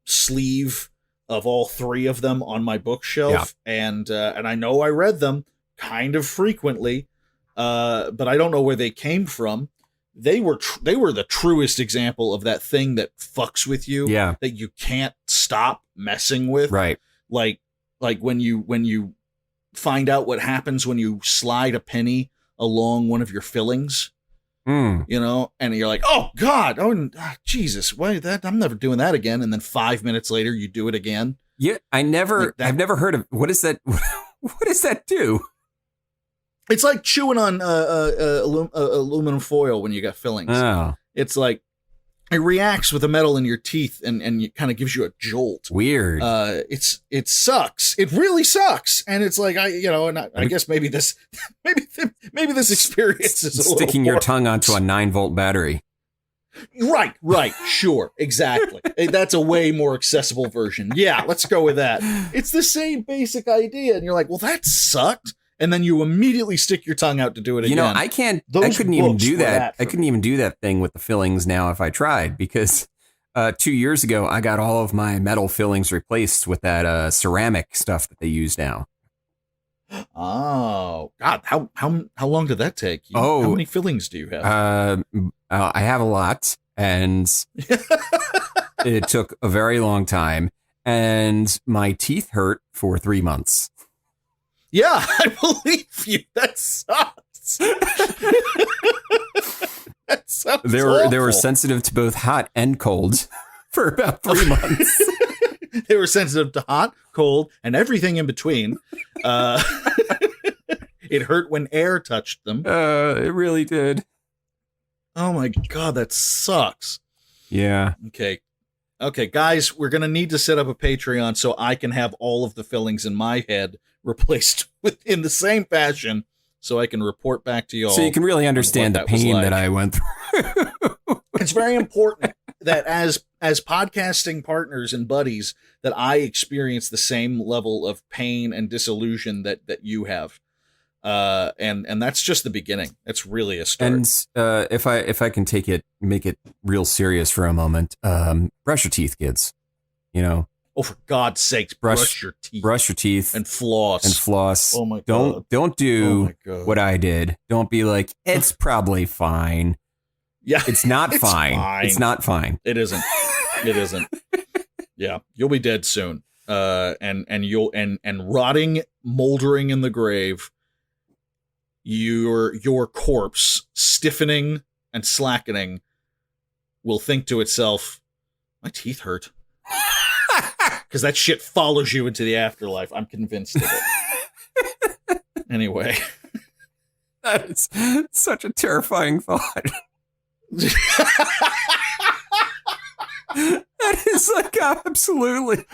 sleeve of all three of them on my bookshelf, and I know I read them kind of frequently, but I don't know where they came from. They were the truest example of that thing that fucks with you, that you can't stop messing with, right? Like when you find out what happens when you slide a penny along one of your fillings, and you're like, oh God, Jesus, why that? I'm never doing that again. And then 5 minutes later, you do it again. Yeah, I've never heard of. What is that? What does that do? It's like chewing on aluminum foil when you got fillings. Oh. It's like it reacts with the metal in your teeth and it kind of gives you a jolt. Weird. It sucks. It really sucks. And it's like I guess maybe this experience is sticking your tongue onto a 9-volt battery. Right. Sure. Exactly. That's a way more accessible version. Yeah, let's go with that. It's the same basic idea. And you're like, well, that sucked. And then you immediately stick your tongue out to do it again. I couldn't even do that. I couldn't even do that thing with the fillings now if I tried, because 2 years ago, I got all of my metal fillings replaced with that ceramic stuff that they use now. Oh God! How long did that take? How many fillings do you have? I have a lot, and it took a very long time, and my teeth hurt for 3 months. Yeah, I believe you. That sucks. That sounds They were sensitive to both hot and cold for about 3 months. They were sensitive to hot, cold, and everything in between. It hurt when air touched them. It really did. Oh my God, that sucks. Yeah. Okay, guys, we're gonna need to set up a Patreon so I can have all of the fillings in my head replaced in the same fashion, so I can report back to y'all. So you can really understand the pain that I went through. It's very important that as podcasting partners and buddies, that I experience the same level of pain and disillusion that you have. And that's just the beginning. It's really a start. And if I can make it real serious for a moment, brush your teeth, kids. You know. Oh, for God's sakes, brush your teeth. Brush your teeth and floss. Oh my God. Don't do what I did. Don't be like, it's probably fine. Yeah, it's not fine. It's not fine. It isn't. It isn't. Yeah, you'll be dead soon. And rotting, moldering in the grave. Your corpse, stiffening and slackening, will think to itself, my teeth hurt. Because that shit follows you into the afterlife. I'm convinced of it. Anyway. That is such a terrifying thought. That is like absolutely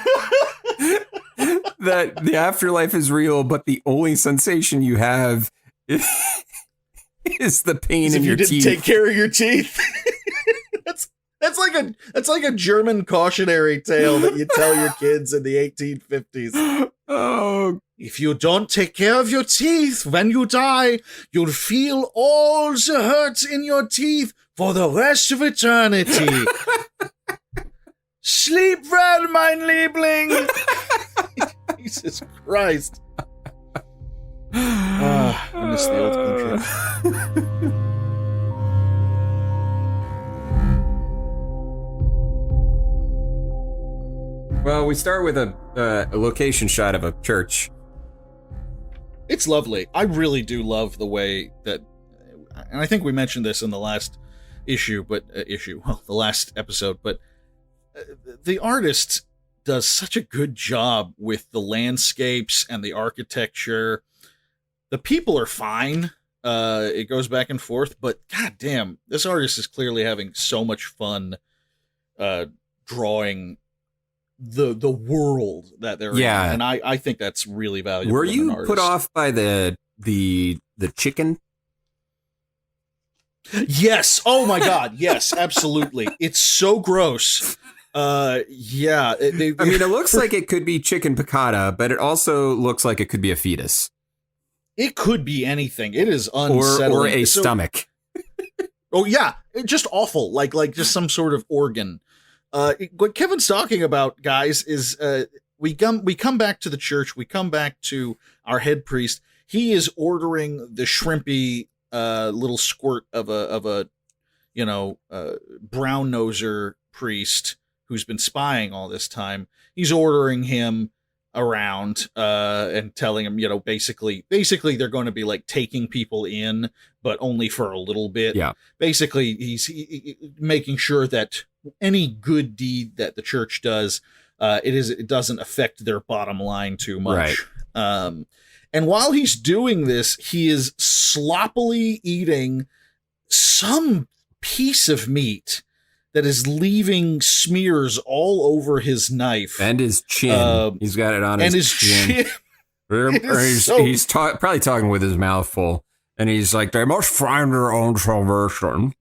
that the afterlife is real, but the only sensation you have is the pain in your teeth. You didn't take care of your teeth. That's like a German cautionary tale that you tell your kids in the 1850s. Oh, if you don't take care of your teeth when you die, you'll feel all the hurt in your teeth for the rest of eternity. Sleep well, mein Liebling. Jesus Christ. I miss the old country. Well, we start with a location shot of a church. It's lovely. I really do love the way that, and I think we mentioned this in the last the last episode, but the artist does such a good job with the landscapes and the architecture. The people are fine. It goes back and forth, but goddamn, this artist is clearly having so much fun drawing the world that they're in, and I think that's really valuable. Were you put off by the chicken? Yes. Oh my God. Yes, absolutely. It's so gross. Yeah. I mean, it looks like it could be chicken piccata, but it also looks like it could be a fetus. It could be anything. It is unsettling. Or a stomach. Oh yeah, just awful. Like just some sort of organ. What Kevin's talking about, guys, is we come back to the church. We come back to our head priest. He is ordering the shrimpy little squirt of a brown noser priest who's been spying all this time. He's ordering him around and telling him, basically they're going to be like taking people in, but only for a little bit. Yeah. Basically, he's making sure that any good deed that the church does, it doesn't affect their bottom line too much. Right. And while he's doing this, he is sloppily eating some piece of meat that is leaving smears all over his knife and his chin. He's got it on his chin. He's probably talking with his mouth full, and he's like, "They must find their own salvation.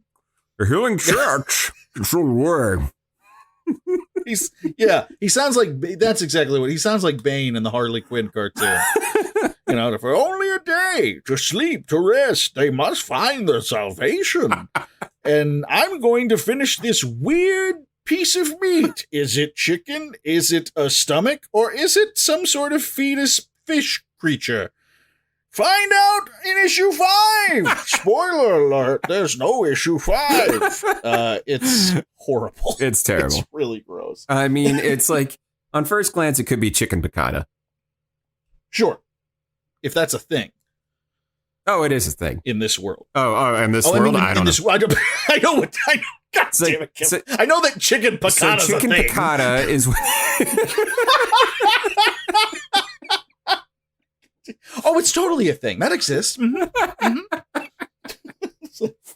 The healing church is the way." He sounds like that's exactly what he sounds like. Bane in the Harley Quinn cartoon. For only a day to sleep, to rest, they must find their salvation. And I'm going to finish this weird piece of meat? Is it chicken? Is it a stomach? Or is it some sort of fetus fish creature? Find out in issue 5. Spoiler alert, there's no issue 5. It's horrible. It's terrible. It's really gross. I mean, it's like, on first glance, it could be chicken piccata. Sure. If that's a thing. Oh, it is a thing. In this world. Oh, in this world? I don't know. I know what... God damn it, Kim. I know that chicken piccata is a thing. Chicken piccata is... Oh, it's totally a thing. That exists. Mm-hmm. Mm-hmm.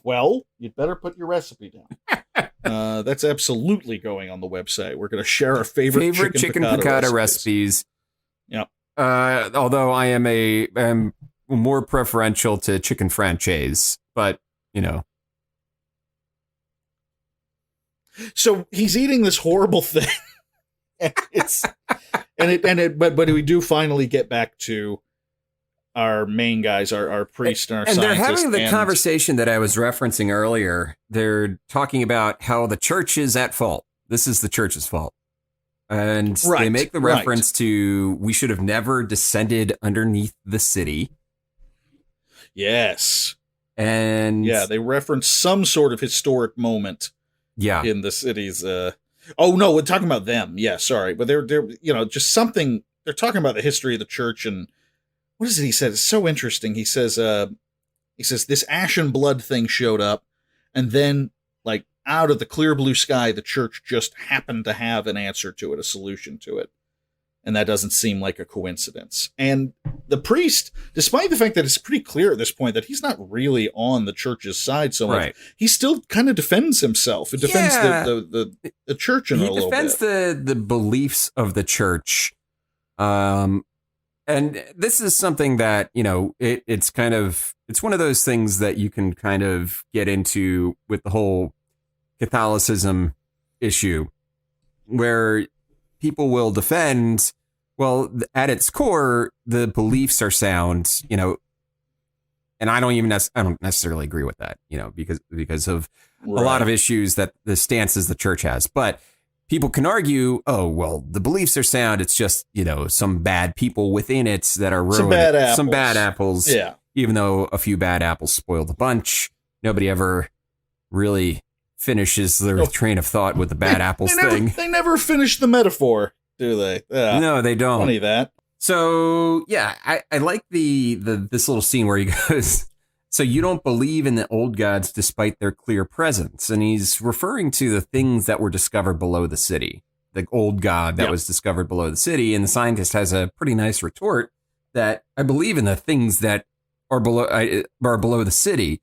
Well, you'd better put your recipe down. That's absolutely going on the website. We're going to share our favorite chicken piccata recipes. Yep. Although I am more preferential to chicken franchise, but So he's eating this horrible thing, but we do finally get back to our main guys, our priest and our scientist. And they're having the conversation that I was referencing earlier. They're talking about how the church is at fault. This is the church's fault. And they make the reference to, we should have never descended underneath the city. Yes. And yeah, they reference some sort of historic moment. Yeah. In the city's, oh no, we're talking about them. Yeah, sorry. But they're, just something, they're talking about the history of the church, and what is it he said? It's so interesting. He says this ashen blood thing showed up, and then, like, out of the clear blue sky, the church just happened to have an answer to it, a solution to it. And that doesn't seem like a coincidence. And the priest, despite the fact that it's pretty clear at this point that he's not really on the church's side so much, he still kind of defends himself. It defends the church in a little bit. He defends the beliefs of the church. And this is something that, it's one of those things that you can kind of get into with the whole Catholicism issue, where people will defend, well, at its core, the beliefs are sound, and I don't necessarily agree with that, because of a lot of issues that the stances the church has. But people can argue, oh, well, the beliefs are sound. It's just, some bad people within it that are ruining some bad apples. Yeah. Even though a few bad apples spoil the bunch, nobody ever really finishes their train of thought with the bad apples thing. They never finish the metaphor, do they? No, they don't. Funny that. So yeah, I like this little scene where he goes, so you don't believe in the old gods despite their clear presence. And he's referring to the things that were discovered below the city, the old god that was discovered below the city. And the scientist has a pretty nice retort that I believe in the things that are below the city,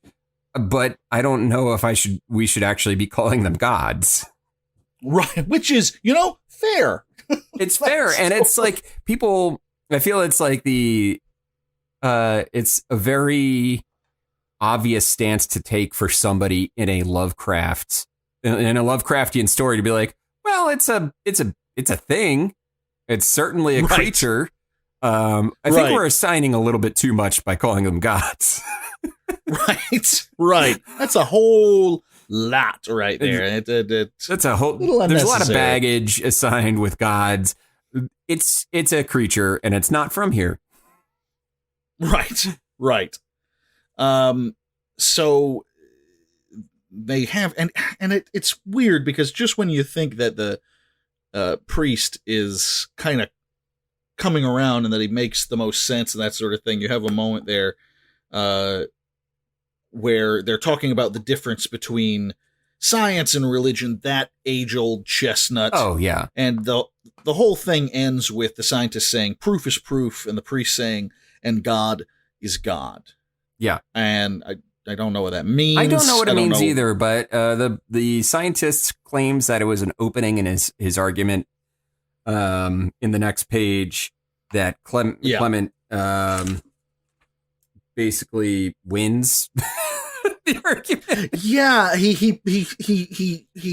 but I don't know if we should actually be calling them gods. Right. Which is, fair. It's fair. And it's like people, I feel it's like it's a very obvious stance to take for somebody in a Lovecraftian story to be like, well, it's a thing. It's certainly a creature. I think we're assigning a little bit too much by calling them gods. Right. That's a whole lot right there. That's a whole. There's a lot of baggage assigned with gods. It's a creature, and it's not from here. Right. So they have, and it's weird because just when you think that the priest is kind of coming around and that he makes the most sense and that sort of thing, you have a moment there where they're talking about the difference between science and religion, that age-old chestnut. Oh, yeah. And the whole thing ends with the scientist saying, proof is proof, and the priest saying, and God is God. Yeah. And I don't know what that means. I don't know what it means either, but the scientist claims that it was an opening in his argument in the next page that Clement basically wins the argument. Yeah, he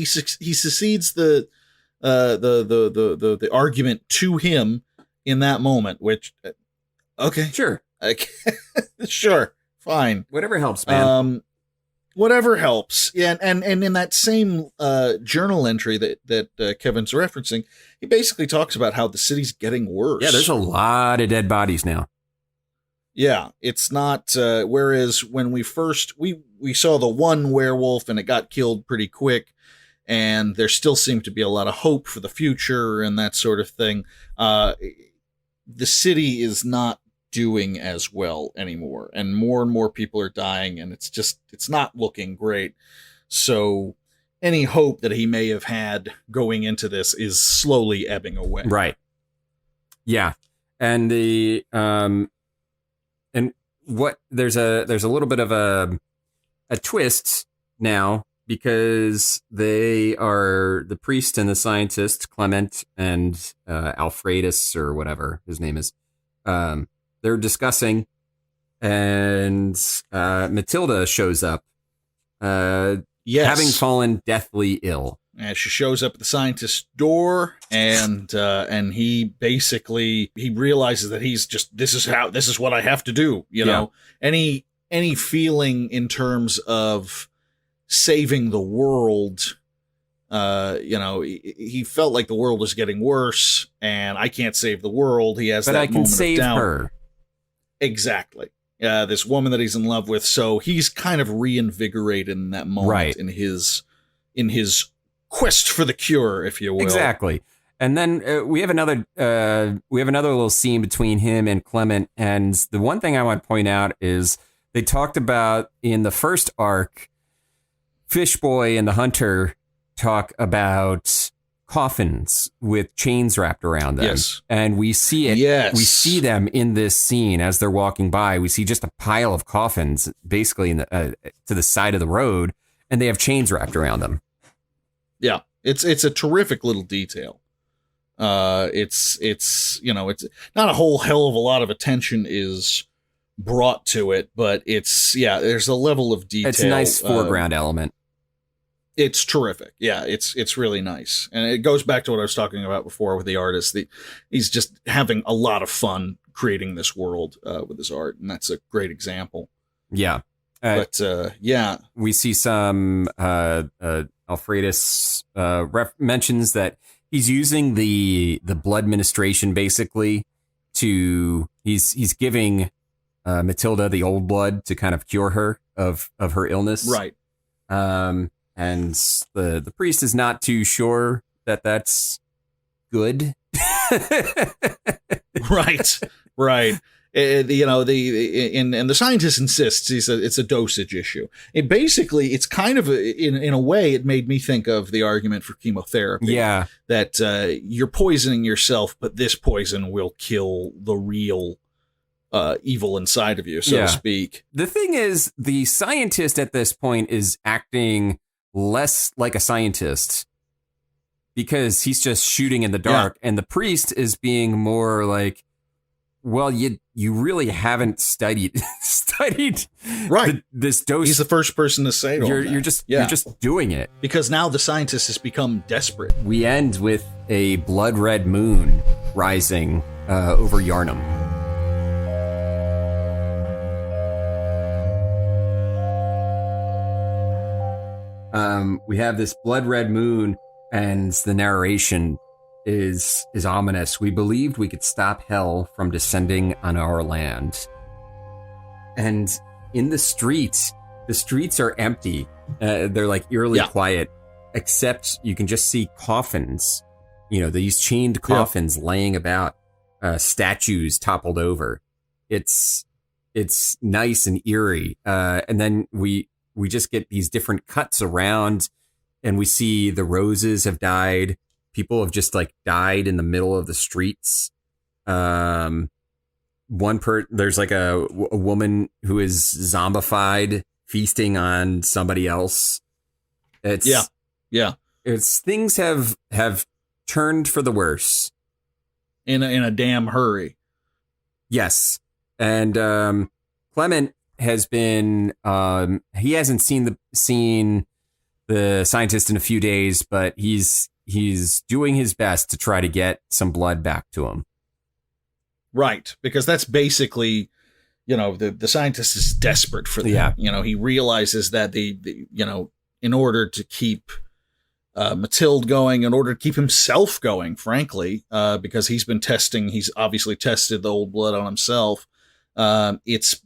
succeeds the argument to him in that moment, which okay, sure, sure, fine, whatever helps, man. Whatever helps. Yeah, and in that same journal entry that Kevin's referencing, he basically talks about how the city's getting worse. Yeah, there's a lot of dead bodies now. Yeah, it's not. Whereas when we saw the one werewolf and it got killed pretty quick, and there still seemed to be a lot of hope for the future and that sort of thing. The city is not doing as well anymore, and more people are dying, and it's not looking great. So any hope that he may have had going into this is slowly ebbing away. Right. Yeah. And and what there's a little bit of a twist now, because they are the priest and the scientist, Clement and Alfredus, or whatever his name is. They're discussing, and Matilda shows up, Yes. having fallen deathly ill. And she shows up at the scientist's door, and he basically realizes that he's just this is what I have to do. You know, any feeling in terms of saving the world, he felt like the world was getting worse, and I can't save the world. He has But that I can moment save of doubt. her. Exactly. This woman that he's in love with. So he's kind of reinvigorated in that moment, Right. in his quest for the cure, if you will. Exactly. And then we have another little scene between him and Clement. And the one thing I want to point out is they talked about in the first arc, Fishboy and the Hunter talk about coffins with chains wrapped around them. Yes. And we see it. Yes. We see them in this scene as they're walking by. We see just a pile of coffins basically in the, to the side of the road, and they have chains wrapped around them. Yeah. It's a terrific little detail. It's not a whole hell of a lot of attention is brought to it, but there's a level of detail. It's a nice foreground element. It's terrific. Yeah, it's really nice. And it goes back to what I was talking about before with the artist. He's just having a lot of fun creating this world with his art, and that's a great example. Yeah. We see some Alfredus mentions that he's using the blood ministration basically he's giving Matilda the old blood to kind of cure her of her illness. Right. And the priest is not too sure that that's good. Right. And the scientist insists it's a dosage issue. It's kind of in a way it made me think of the argument for chemotherapy. Yeah, that you're poisoning yourself, but this poison will kill the real evil inside of you, so to speak. The thing is, the scientist at this point is acting less like a scientist because he's just shooting in the dark, and the priest is being more like, well, you really haven't studied right this dose. He's the first person to say it. You're just doing it, because now the scientist has become desperate. We end with a blood red moon rising over Yarnum. We have this blood red moon, and the narration is ominous. We believed we could stop hell from descending on our land. And in the streets are empty. They're like eerily quiet, except you can just see coffins. These chained coffins laying about, statues toppled over. It's nice and eerie. And then we just get these different cuts around, and we see the roses have died. People have just died in the middle of the streets. There's like a woman who is zombified feasting on somebody else. It's things have turned for the worse in a damn hurry. Yes. And Clement has been he hasn't seen the scientist in a few days, but he's doing his best to try to get some blood back to him. Right, because that's basically the scientist is desperate for that. Yeah. He realizes that in order to keep Mathilde going, in order to keep himself going, frankly, because he's obviously tested the old blood on himself. It's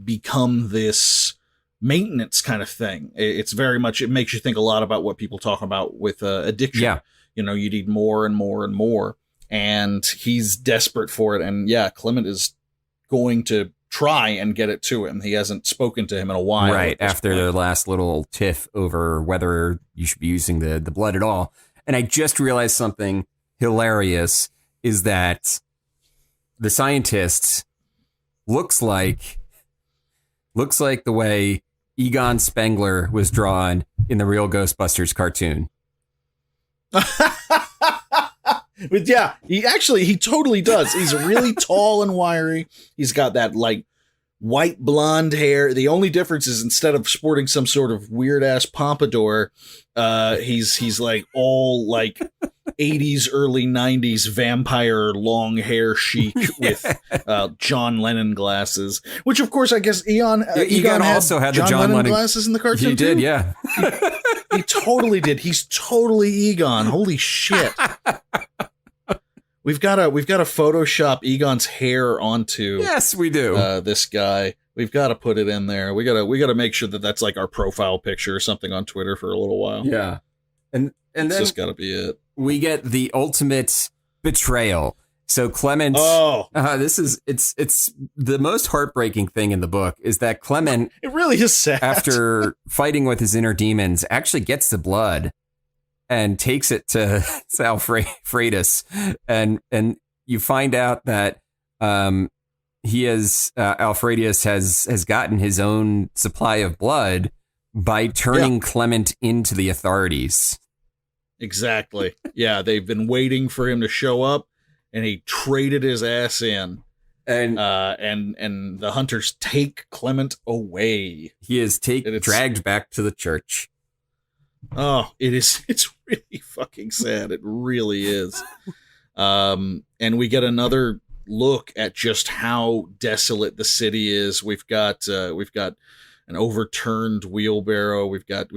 become this maintenance kind of thing. It's very much, it makes you think a lot about what people talk about with addiction. Yeah. You need more and more and more, and he's desperate for it. And yeah, Clement is going to try and get it to him. He hasn't spoken to him in a while. Right, after their last little tiff over whether you should be using the blood at all. And I just realized something hilarious is that the scientist looks like the way Egon Spengler was drawn in the real Ghostbusters cartoon. But yeah, he totally does. He's really tall and wiry. He's got that like white blonde hair. The only difference is instead of sporting some sort of weird ass pompadour, he's like all like 80s, early 90s vampire long hair chic with John Lennon glasses, which of course I guess Egon also had the John Lennon glasses in the cartoon. He did, yeah. He totally did. He's totally Egon. Holy shit. We've got to Photoshop Egon's hair onto. Yes, we do. This guy. We've got to put it in there. We got to make sure that that's like our profile picture or something on Twitter for a little while. Yeah, and it's then just got to be it. We get the ultimate betrayal. So Clement. Oh, it's the most heartbreaking thing in the book is that Clement. It really is sad. After fighting with his inner demons, actually gets the blood and takes it to Alfredus, and you find out that Alfredus has gotten his own supply of blood by turning Clement into the authorities. Exactly. Yeah, they've been waiting for him to show up, and he traded his ass in. And the hunters take Clement away. He is dragged back to the church. Oh, it's really fucking sad. It really is. And we get another look at just how desolate the city is. We've got an overturned wheelbarrow. We've got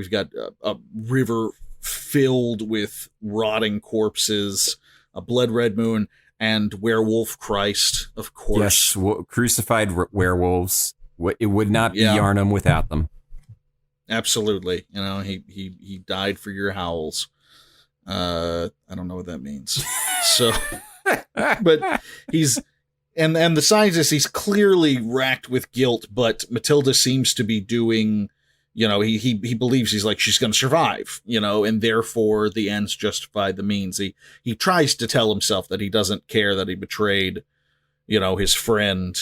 a river filled with rotting corpses, a blood red moon, and werewolf Christ, of course. Yes, crucified werewolves. It would not be Yarnum without them. Absolutely. He died for your howls. I don't know what that means. So, but he's, and the scientist, he's clearly racked with guilt, but Matilda seems to be doing, he believes she's going to survive, and therefore the ends justify the means. He tries to tell himself that he doesn't care that he betrayed, his friend,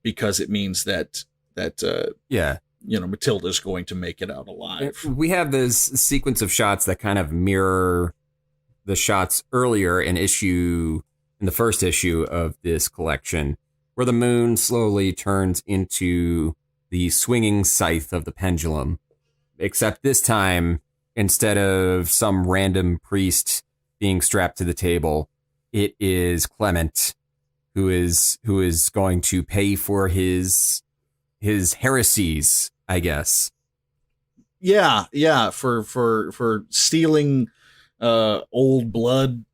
because it means that Matilda's going to make it out alive. We have this sequence of shots that kind of mirror the shots earlier in the first issue of this collection, where the moon slowly turns into the swinging scythe of the pendulum. Except this time, instead of some random priest being strapped to the table, it is Clement who is going to pay for his heresies, I guess. Yeah, for stealing old blood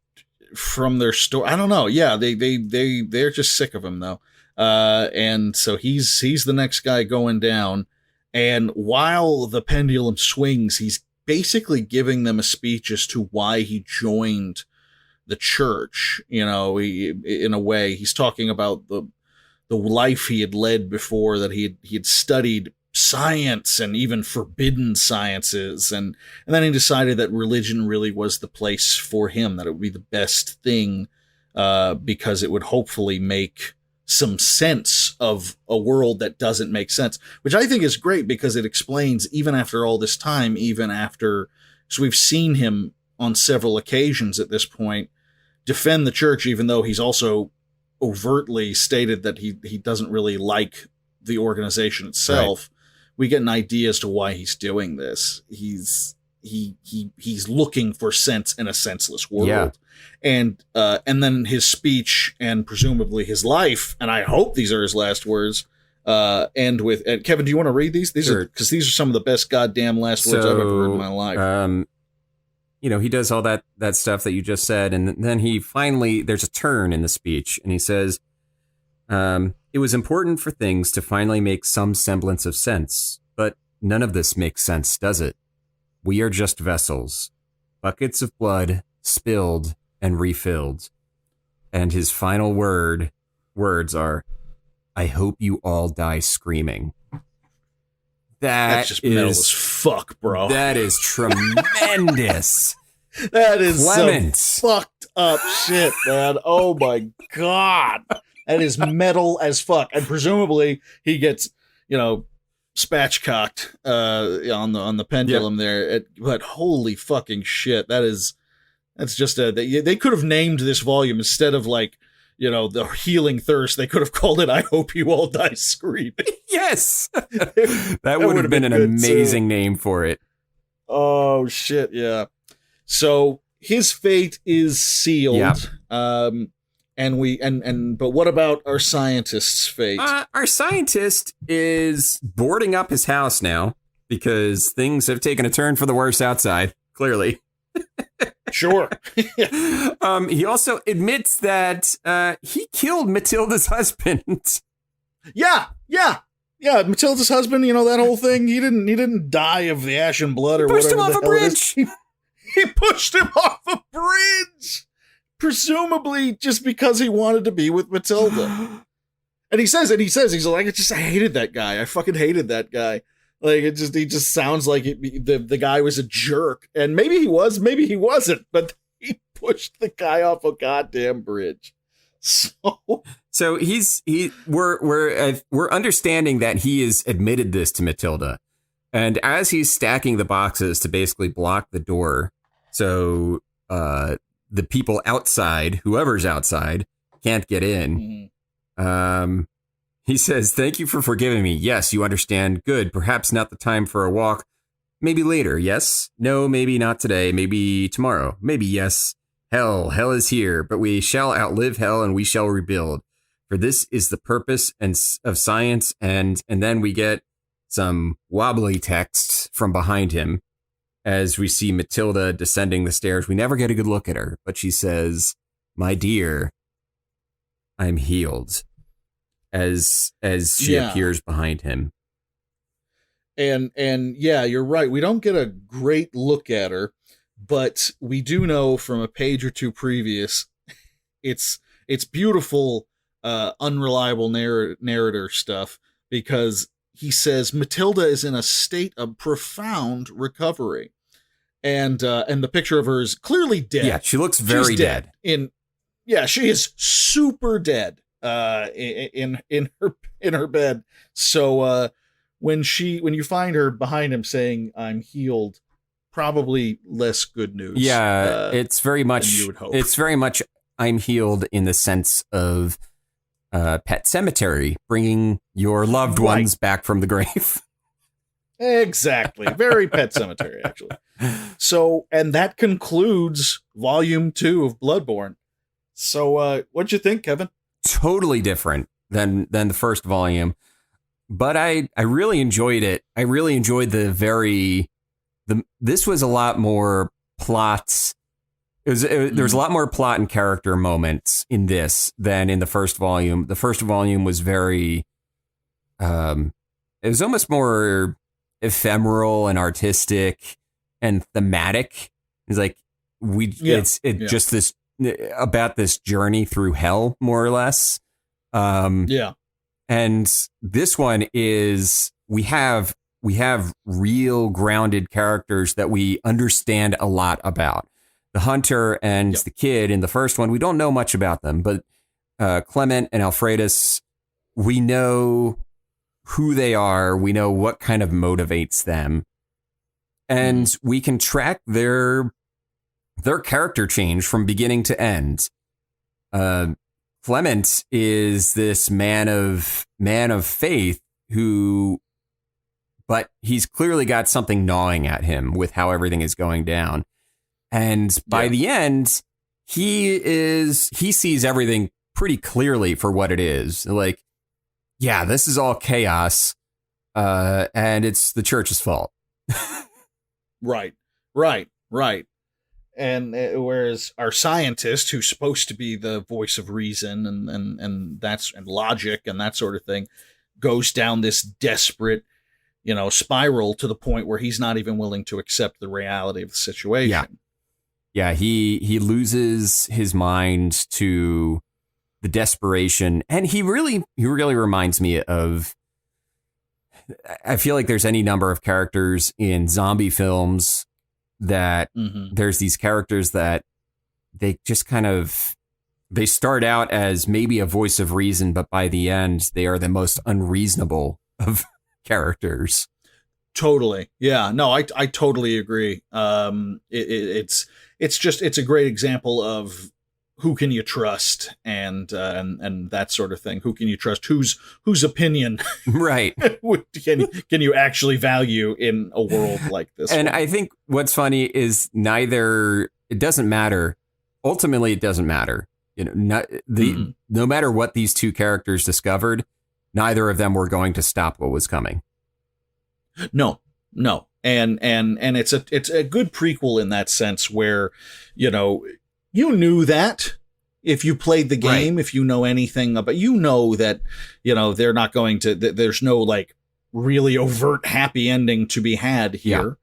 from their store. I don't know. Yeah, they're just sick of him though. And so he's the next guy going down. And while the pendulum swings, he's basically giving them a speech as to why he joined the church. In a way, he's talking about the life he had led before, that he had studied science and even forbidden sciences. And then he decided that religion really was the place for him, that it would be the best thing, because it would hopefully make some sense of a world that doesn't make sense, which I think is great because it explains, even after all this time, so we've seen him on several occasions at this point defend the church, even though he's also overtly stated that he doesn't really like the organization itself. Right. We get an idea as to why he's doing this. He's he's looking for sense in a senseless world. Yeah. And then his speech and presumably his life, and I hope these are his last words, end with, and Kevin, do you want to read these? These Sure. are, because these are some of the best goddamn last words I've ever heard in my life. He does all that stuff that you just said, and then he finally, there's a turn in the speech, and he says, it was important for things to finally make some semblance of sense, but none of this makes sense, does it? We are just vessels, buckets of blood spilled and refilled. And his final words are, I hope you all die screaming. That's just metal as fuck, bro. That is tremendous. That is Clement. some fucked up shit, man. Oh my God. That is metal as fuck. And presumably he gets, spatchcocked on the pendulum there. But holy fucking shit. That's just they could have named this volume instead of the healing thirst. They could have called it, I hope you all die screaming. Yes. That would have been an amazing name for it. Oh shit. Yeah. So his fate is sealed. Yeah. But what about our scientist's fate? Our scientist is boarding up his house now because things have taken a turn for the worse outside, clearly. Sure. He also admits that he killed Matilda's husband. Yeah. Matilda's husband, that whole thing. He didn't die of the ashen blood or Pushed whatever. him off a bridge. He pushed him off a bridge. Presumably just because he wanted to be with Matilda. And he says, he's like, I hated that guy. I fucking hated that guy. Like, he just sounds like the guy was a jerk. And maybe he was, maybe he wasn't, but he pushed the guy off a goddamn bridge. So we're understanding that he has admitted this to Matilda. And as he's stacking the boxes to basically block the door, so the people outside, whoever's outside, can't get in. Mm-hmm. He says, thank you for forgiving me. Yes, you understand. Good. Perhaps not the time for a walk. Maybe later. Yes. No, maybe not today. Maybe tomorrow. Maybe yes. Hell is here, but we shall outlive hell and we shall rebuild. For this is the purpose of science. And then we get some wobbly text from behind him as we see Matilda descending the stairs. We never get a good look at her, but she says, my dear, I'm healed. As she appears behind him. And yeah, you're right. We don't get a great look at her, but we do know from a page or two previous, it's beautiful, unreliable narrator stuff, because he says Matilda is in a state of profound recovery. And the picture of her is clearly dead. Yeah, she looks very dead. She is super dead. In her bed. So when you find her behind him saying I'm healed, probably less good news. Yeah, it's very much you would hope. It's very much I'm healed in the sense of Pet Cemetery, bringing your loved ones back from the grave. Exactly. Very Pet Cemetery, actually. So, and that concludes volume 2 of Bloodborne. So what'd you think, Kevin? Totally different than the first volume, but I really enjoyed it. I really enjoyed this was a lot more plots. There was a lot more plot and character moments in this than in the first volume. The first volume was very, it was almost more ephemeral and artistic and thematic. It's like just this, about this journey through hell, more or less. And this one is we have real grounded characters that we understand a lot about. The hunter and the kid in the first one, we don't know much about them, but Clement and Alfredus, we know who they are. We know what kind of motivates them, and we can track their character change from beginning to end. Clement is this man of faith who but he's clearly got something gnawing at him with how everything is going down. And by the end, he sees everything pretty clearly for what it is. Like, yeah, this is all chaos, and it's the church's fault. Right. And whereas our scientist, who's supposed to be the voice of reason and logic and that sort of thing, goes down this desperate, spiral to the point where he's not even willing to accept the reality of the situation. Yeah, he loses his mind to the desperation, and he really reminds me of. I feel like there's any number of characters in zombie films that there's these characters that they just they start out as maybe a voice of reason, but by the end they are the most unreasonable of characters. Totally. Yeah, no, I totally agree. It's a great example of who can you trust and that sort of thing. Who can you trust? Whose opinion right can you actually value in a world like this? And one? I think what's funny is it doesn't matter. Ultimately, it doesn't matter. No matter what these two characters discovered, neither of them were going to stop what was coming. No. And it's a good prequel in that sense where, you knew that if you played the game, if you know anything about, that, they're not going to, there's no like really overt happy ending to be had here,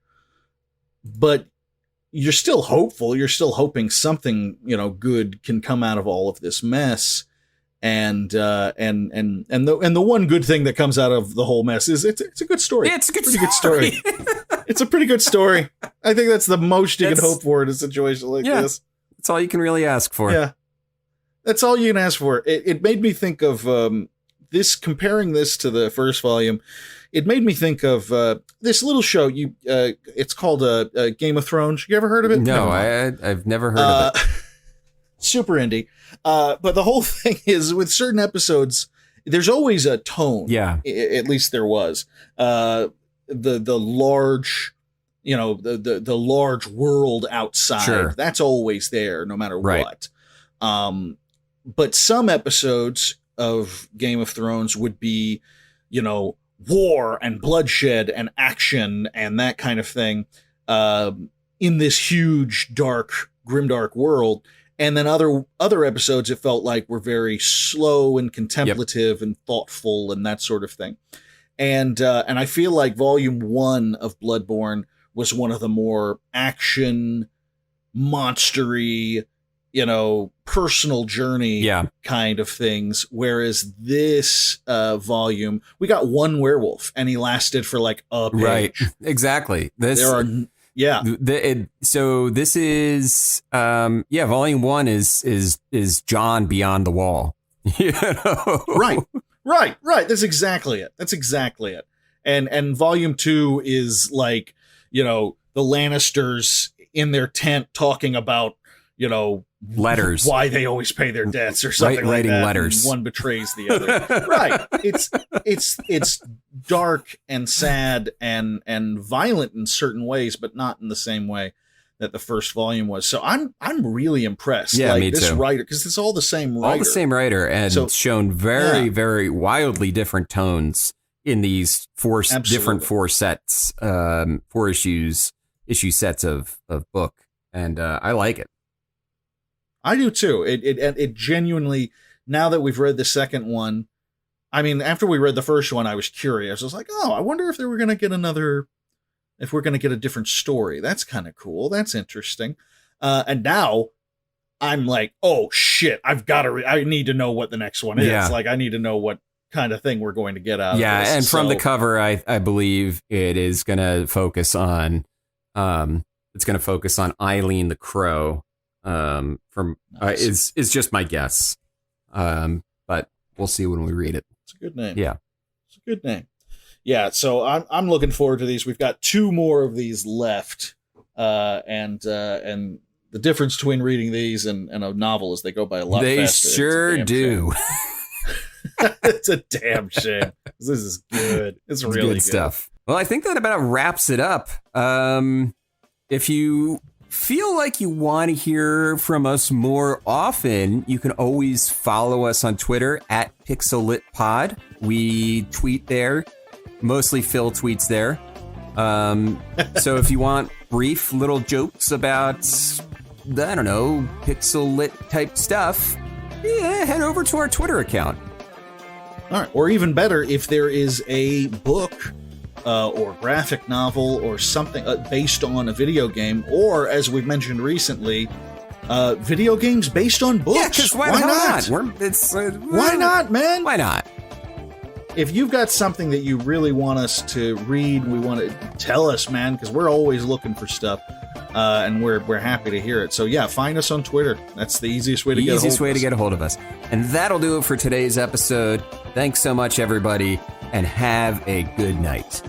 but you're still hopeful. You're still hoping something, good can come out of all of this mess. And the one good thing that comes out of the whole mess is it's a good story. It's a pretty good story. It's a pretty good story. I think that's the most you can hope for in a situation like this. That's all you can really ask for. Yeah, that's all you can ask for. It made me think of comparing this to the first volume. It made me think of this little show. It's called Game of Thrones. You ever heard of it? No, I've never heard of it. Super indie. But the whole thing is with certain episodes, there's always a tone. Yeah. At least there was. The large, the large world outside. Sure. That's always there, no matter what. But some episodes of Game of Thrones would be, war and bloodshed and action and that kind of thing in this huge, dark, grimdark world. And then other episodes, it felt like were very slow and contemplative and thoughtful and that sort of thing. And I feel like Volume 1 of Bloodborne was one of the more action, monstery, personal journey kind of things. Whereas this volume, we got one werewolf and he lasted for like a page. Right. Exactly. So this is volume 1 is John Beyond the Wall. Right. That's exactly it. And volume 2 is like, the Lannisters in their tent talking about, letters, why they always pay their debts or something like that. Letters. One betrays the other. Right. It's dark and sad and violent in certain ways, but not in the same way that the first volume was. So I'm really impressed. Yeah, me this too. writer, because it's all the same writer. All the same writer, and shown very wildly different tones in these different four sets, 4 issue sets of book, and I like it. I do too. It genuinely, now that we've read the second one, I mean, after we read the first one, I was curious. I was like, I wonder if we're going to get a different story. That's kind of cool. That's interesting. And now I'm like, oh shit, I need to know what the next one is. Yeah. Like, I need to know what kind of thing we're going to get out of this. Yeah, and from the cover, I believe it is going to focus on, Eileen the Crow. Is just my guess. But we'll see when we read it. It's a good name. Yeah. It's a good name. Yeah, so I'm looking forward to these. We've got 2 more of these left. And the difference between reading these and a novel is they go by a lot faster. They sure do. It's a damn shame. This is good. It's really good stuff. Well, I think that about wraps it up. If you feel like you want to hear from us more often, you can always follow us on Twitter at PixelLitPod. We tweet there. Mostly Phil tweets there. So if you want brief little jokes about, I don't know, pixel lit type stuff, yeah, head over to our Twitter account. All right. Or even better, if there is a book or graphic novel or something based on a video game, or as we've mentioned recently, video games based on books. Yeah, because why not? Why not, man? Why not? If you've got something that you really want us to read, we want to tell us, man, because we're always looking for stuff, and we're happy to hear it. So yeah, find us on Twitter. That's the easiest way to get a hold of us. And that'll do it for today's episode. Thanks so much, everybody, and have a good night.